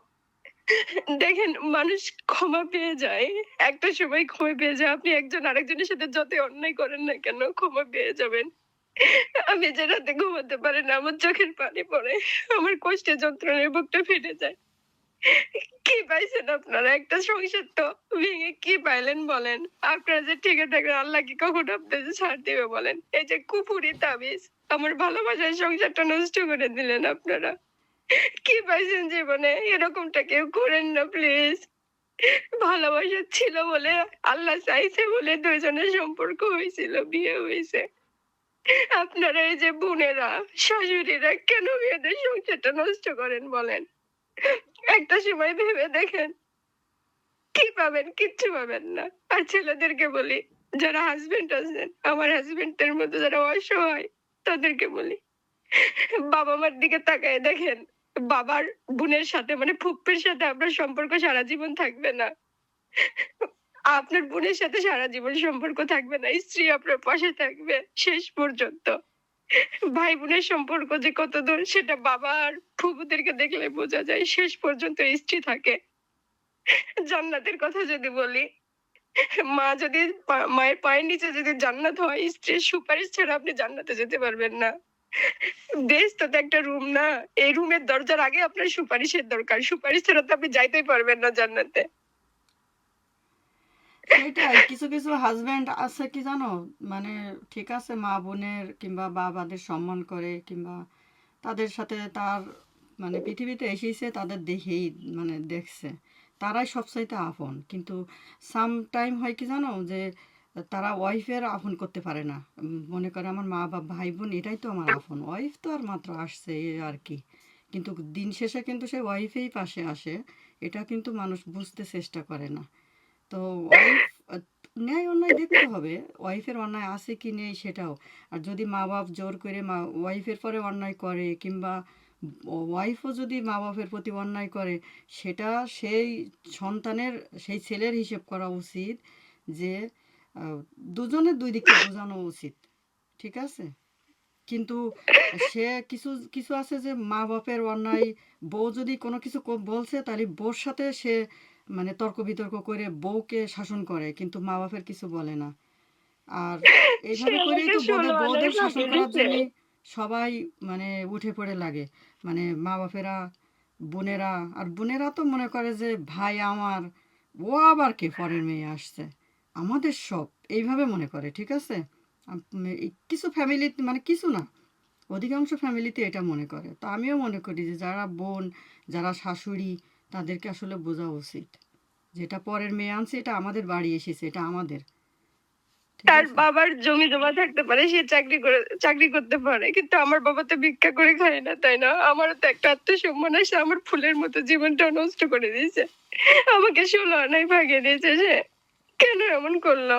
দেখেন মানুষ ক্ষমা পেয়ে যায়, একটা সময় ক্ষমা পেয়ে যায়। আপনি একজন আরেকজনের সাথে যতই অন্যায় করেন না কেন ক্ষমা পেয়ে যাবেন। আমি যে রাতে ঘুমাতে পারি না, আমার চোখের পানি পড়ে, আমার কষ্টে যন্ত্রণায় বুকটা ফেটে যায়। কি পাইছেন আপনারা? একটা সংসার তো ভেঙে কি পাইলেন বলেন? আপনারা যে টিকে থাকবেন আল্লাহ কি কখনো আপনাদের ছাড় দিবে বলেন? এই যে কুফুরি তাবিজ, আমার ভালোবাসার সংসারটা নষ্ট করে দিলেন আপনারা। কি পাইছেন জীবনে? এরকমটা কেউ করেন না প্লিজ। ভালোবাসা ছিল বলে, আল্লাহ চাইছে বলে দুইজনের সম্পর্ক হয়েছিল, বিয়ে হয়েছে। আপনারা এই যে বোনেরা, শাশুড়িরা কেন মেয়েদের সংসারটা নষ্ট করেন বলেন? একটা সময় ভেবে দেখেন কি পাবেন? কিচ্ছু পাবেন না। আর ছেলেদেরকে বলি, যারা হাজবেন্ড আছেন, আমার হাজবেন্ডের মতো যারা অসহায়, তাদেরকে বলি বাবা মার দিকে তাকায় দেখেন। বাবার বোনের সাথে মানে ফুপ্পির সাথে আপনার সম্পর্ক সারা জীবন থাকবে না। আপনার বোনের সাথে সারা জীবন সম্পর্ক থাকবে না। স্ত্রী আপনার পাশে থাকবে শেষ পর্যন্ত। ভাই বোনের সম্পর্ক যে কত দূর সেটা বাবা আর ফুফুদেরকে দেখলে বোঝা যায়। শেষ পর্যন্ত স্ত্রী থাকে। জান্নাতের কথা যদি বলি, মা যদি মায়ের পায়ের নিচে যদি জান্নাত হয়, স্ত্রীর সুপারিশ ছাড়া আপনি জান্নাতে যেতে পারবেন না। বেহেশত তো একটা রুম না? এই রুমের দরজার আগে আপনার সুপারিশের দরকার। সুপারিশ ছাড়া তো আপনি যাইতেই পারবেন না জান্নাতে। সেইটাই, কিছু কিছু হাজব্যান্ড আছে কি জানো, মানে ঠিক আছে মা বোনের কিংবা বাবাদের সম্মান করে, কিংবা তাদের সাথে তার মানে পৃথিবীতে এসেছে তাদের দেখেই মানে দেখছে, তারাই সবচাইতে আপন। কিন্তু সাম টাইম হয় কি জানো, যে তারা ওয়াইফের আপন করতে পারে না। মনে করে আমার মা বা ভাই বোন এটাই তো আমার আপন, ওয়াইফ তো আর মাত্র আসছে এ আর কি। কিন্তু দিন শেষে কিন্তু সে ওয়াইফেই পাশে আসে, এটা কিন্তু মানুষ বুঝতে চেষ্টা করে না। তো ওয়াইফ ন্যায় অন্যায় দেখতে হবে, ওয়াইফের অন্যায় আছে কি নেই সেটাও। আর যদি মা বাপ জোর করে ওয়াইফের পরে অন্যায় করে, কিংবা ওয়াইফও যদি মা বাপের প্রতি অন্যায় করে, সেটা সেই সন্তানের, সেই ছেলের হিসেব করা উচিত যে আহ, দুজনের দুই দিককে বোঝানো উচিত, ঠিক আছে? কিন্তু সে কিছু কিছু আছে যে মা বাপের অন্যায়, বউ যদি কোনো কিছু বলছে তাহলে বউর সাথে সে মানে তর্ক বিতর্ক করে বউকে শাসন করে, কিন্তু মা বাপের কিছু বলে না। আর সে এইভাবে করেই আমাকে তো 16 বউদের আনায় শাসন ফাঁকি করার দিছে। জন্যই সবাই মানে উঠে পড়ে লাগে। মানে মা বাপেরা, বোনেরা, আর বোনেরা তো মনে করে যে ভাই আমার, ও আবার কে পরের মেয়ে আসছে, আমাদের সব এইভাবে মনে করে, ঠিক আছে? কিছু ফ্যামিলি মানে কিছু না, অধিকাংশ ফ্যামিলিতে এটা মনে করে। তো আমিও মনে করি যে যারা বোন, যারা শাশুড়ি তাদেরকে আসলে বোঝা উচিত। যেটা পরের মেয়ে আনছে এটা আমাদের বাড়ি এসেছে, এটা আমাদের। ঠিক তার আছে? বাবার জমি জমা থাকতে পারে, সে চাকরি করতে পারে, কিন্তু আমার বাবা তো ভিক্ষা করে খায় না, তাই না? আমারও তো একটা আত্মসম্মান আছে, আমার ফুলের মতো জীবনটা নষ্ট করে দিয়েছে, আমাকে 16 আনায় ভাগিয়ে দিয়েছে সে। কেন এমন করলো?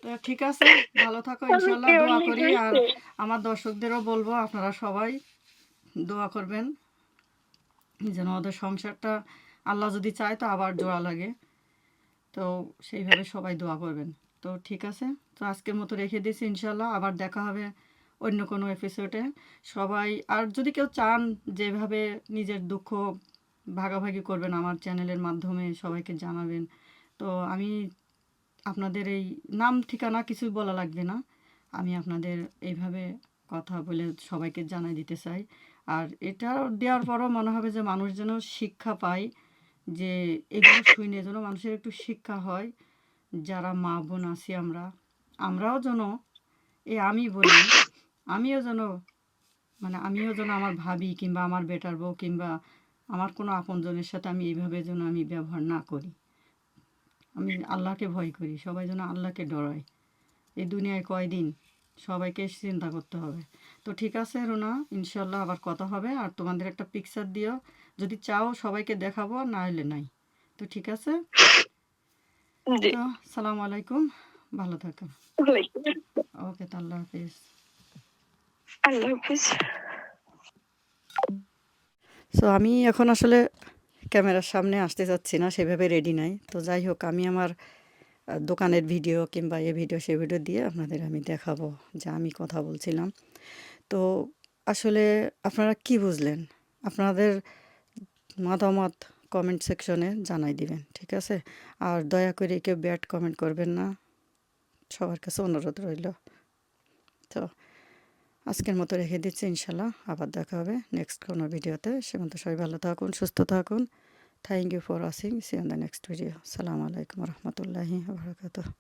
তো ঠিক আছে, ভালো থাকো ইনশাল্লাহ, আমাকে দোয়া অন্যায় করি। আর করছে। আমার দর্শকদেরও বলবো আপনারা সবাই দোয়া করবেন যেন ওদের সংসারটা আল্লাহ যদি চায় তো আবার জোড়া লাগে। তো সেইভাবে সবাই দোয়া করবেন। তো ঠিক আছে, তো আজকের মতো রেখে দিয়েছি, ইনশাল্লাহ আবার দেখা হবে অন্য কোনো এপিসোডে। সবাই আর যদি কেউ চান যেভাবে নিজের দুঃখ ভাগাভাগি করবেন আমার চ্যানেলের মাধ্যমে সবাইকে জানাবেন। তো আমি আপনাদের এই নাম ঠিকানা কিছুই বলা লাগবে না, আমি আপনাদের এইভাবে কথা বলে সবাইকে জানাই দিতে চাই। আর এটা দেওয়ার পরও মনে হবে যে মানুষ যেন শিক্ষা পায়, যে এগুলো শুনে যেন মানুষের একটু শিক্ষা হয়। যারা মা বোন আছি আমরাও যেন, আমি বলি, আমিও যেন, মানে আমিও যেন আমার ভাবি কিংবা আমার বেটার বউ কিংবা আমার কোনো আপনজনের সাথে আমি এইভাবে যেন আমি ব্যবহার না করি। আমি আল্লাহকে ভয় করি, সবাই যেন আল্লাহকে ডরায়। এই দুনিয়ায় কয়দিন, সবাইকে চিন্তা করতে হবে। তো ঠিক আছে রুনা, ইনশাল্লাহ আবার কথা হবে। আর তোমাদের একটা পিকচার দিও, যদি চাও সবাইকে দেখাবো, না হলে নাই। তো ঠিক আছে, জি। তো সালাম আলাইকুম, ভালো থাকো। ওয়ালাইকুম আসসালাম। ওকে, তো আল্লাহ হাফিজ। আল্লাহ হাফিজ। সো আমি এখন আসলে ক্যামেরার সামনে আসতে চাচ্ছি না, সেভাবে রেডি নাই। তো যাই হোক, আমি আমার দোকানের ভিডিও কিংবা এ ভিডিও সে ভিডিও দিয়ে আপনাদের আমি দেখাবো যে আমি কথা বলছিলাম। তো আসলে আপনারা কি বুঝলেন? আপনাদের মতামত কমেন্ট সেকশনে জানাই দিবেন, ঠিক আছে? আর দয়া করে কেউ ব্যাড কমেন্ট করবেন না, সবার কাছে অনুরোধ রইল। তো আজকের মতো রেখে দিচ্ছি, ইনশাল্লাহ আবার দেখা হবে নেক্সট কোনো ভিডিওতে। সে মতো সবাই ভালো থাকুন, সুস্থ থাকুন। Thank you for watching, see on the next video. আসসালামু আলাইকুম রহমতুল্লাহি ওয়া বারাকাতুহু।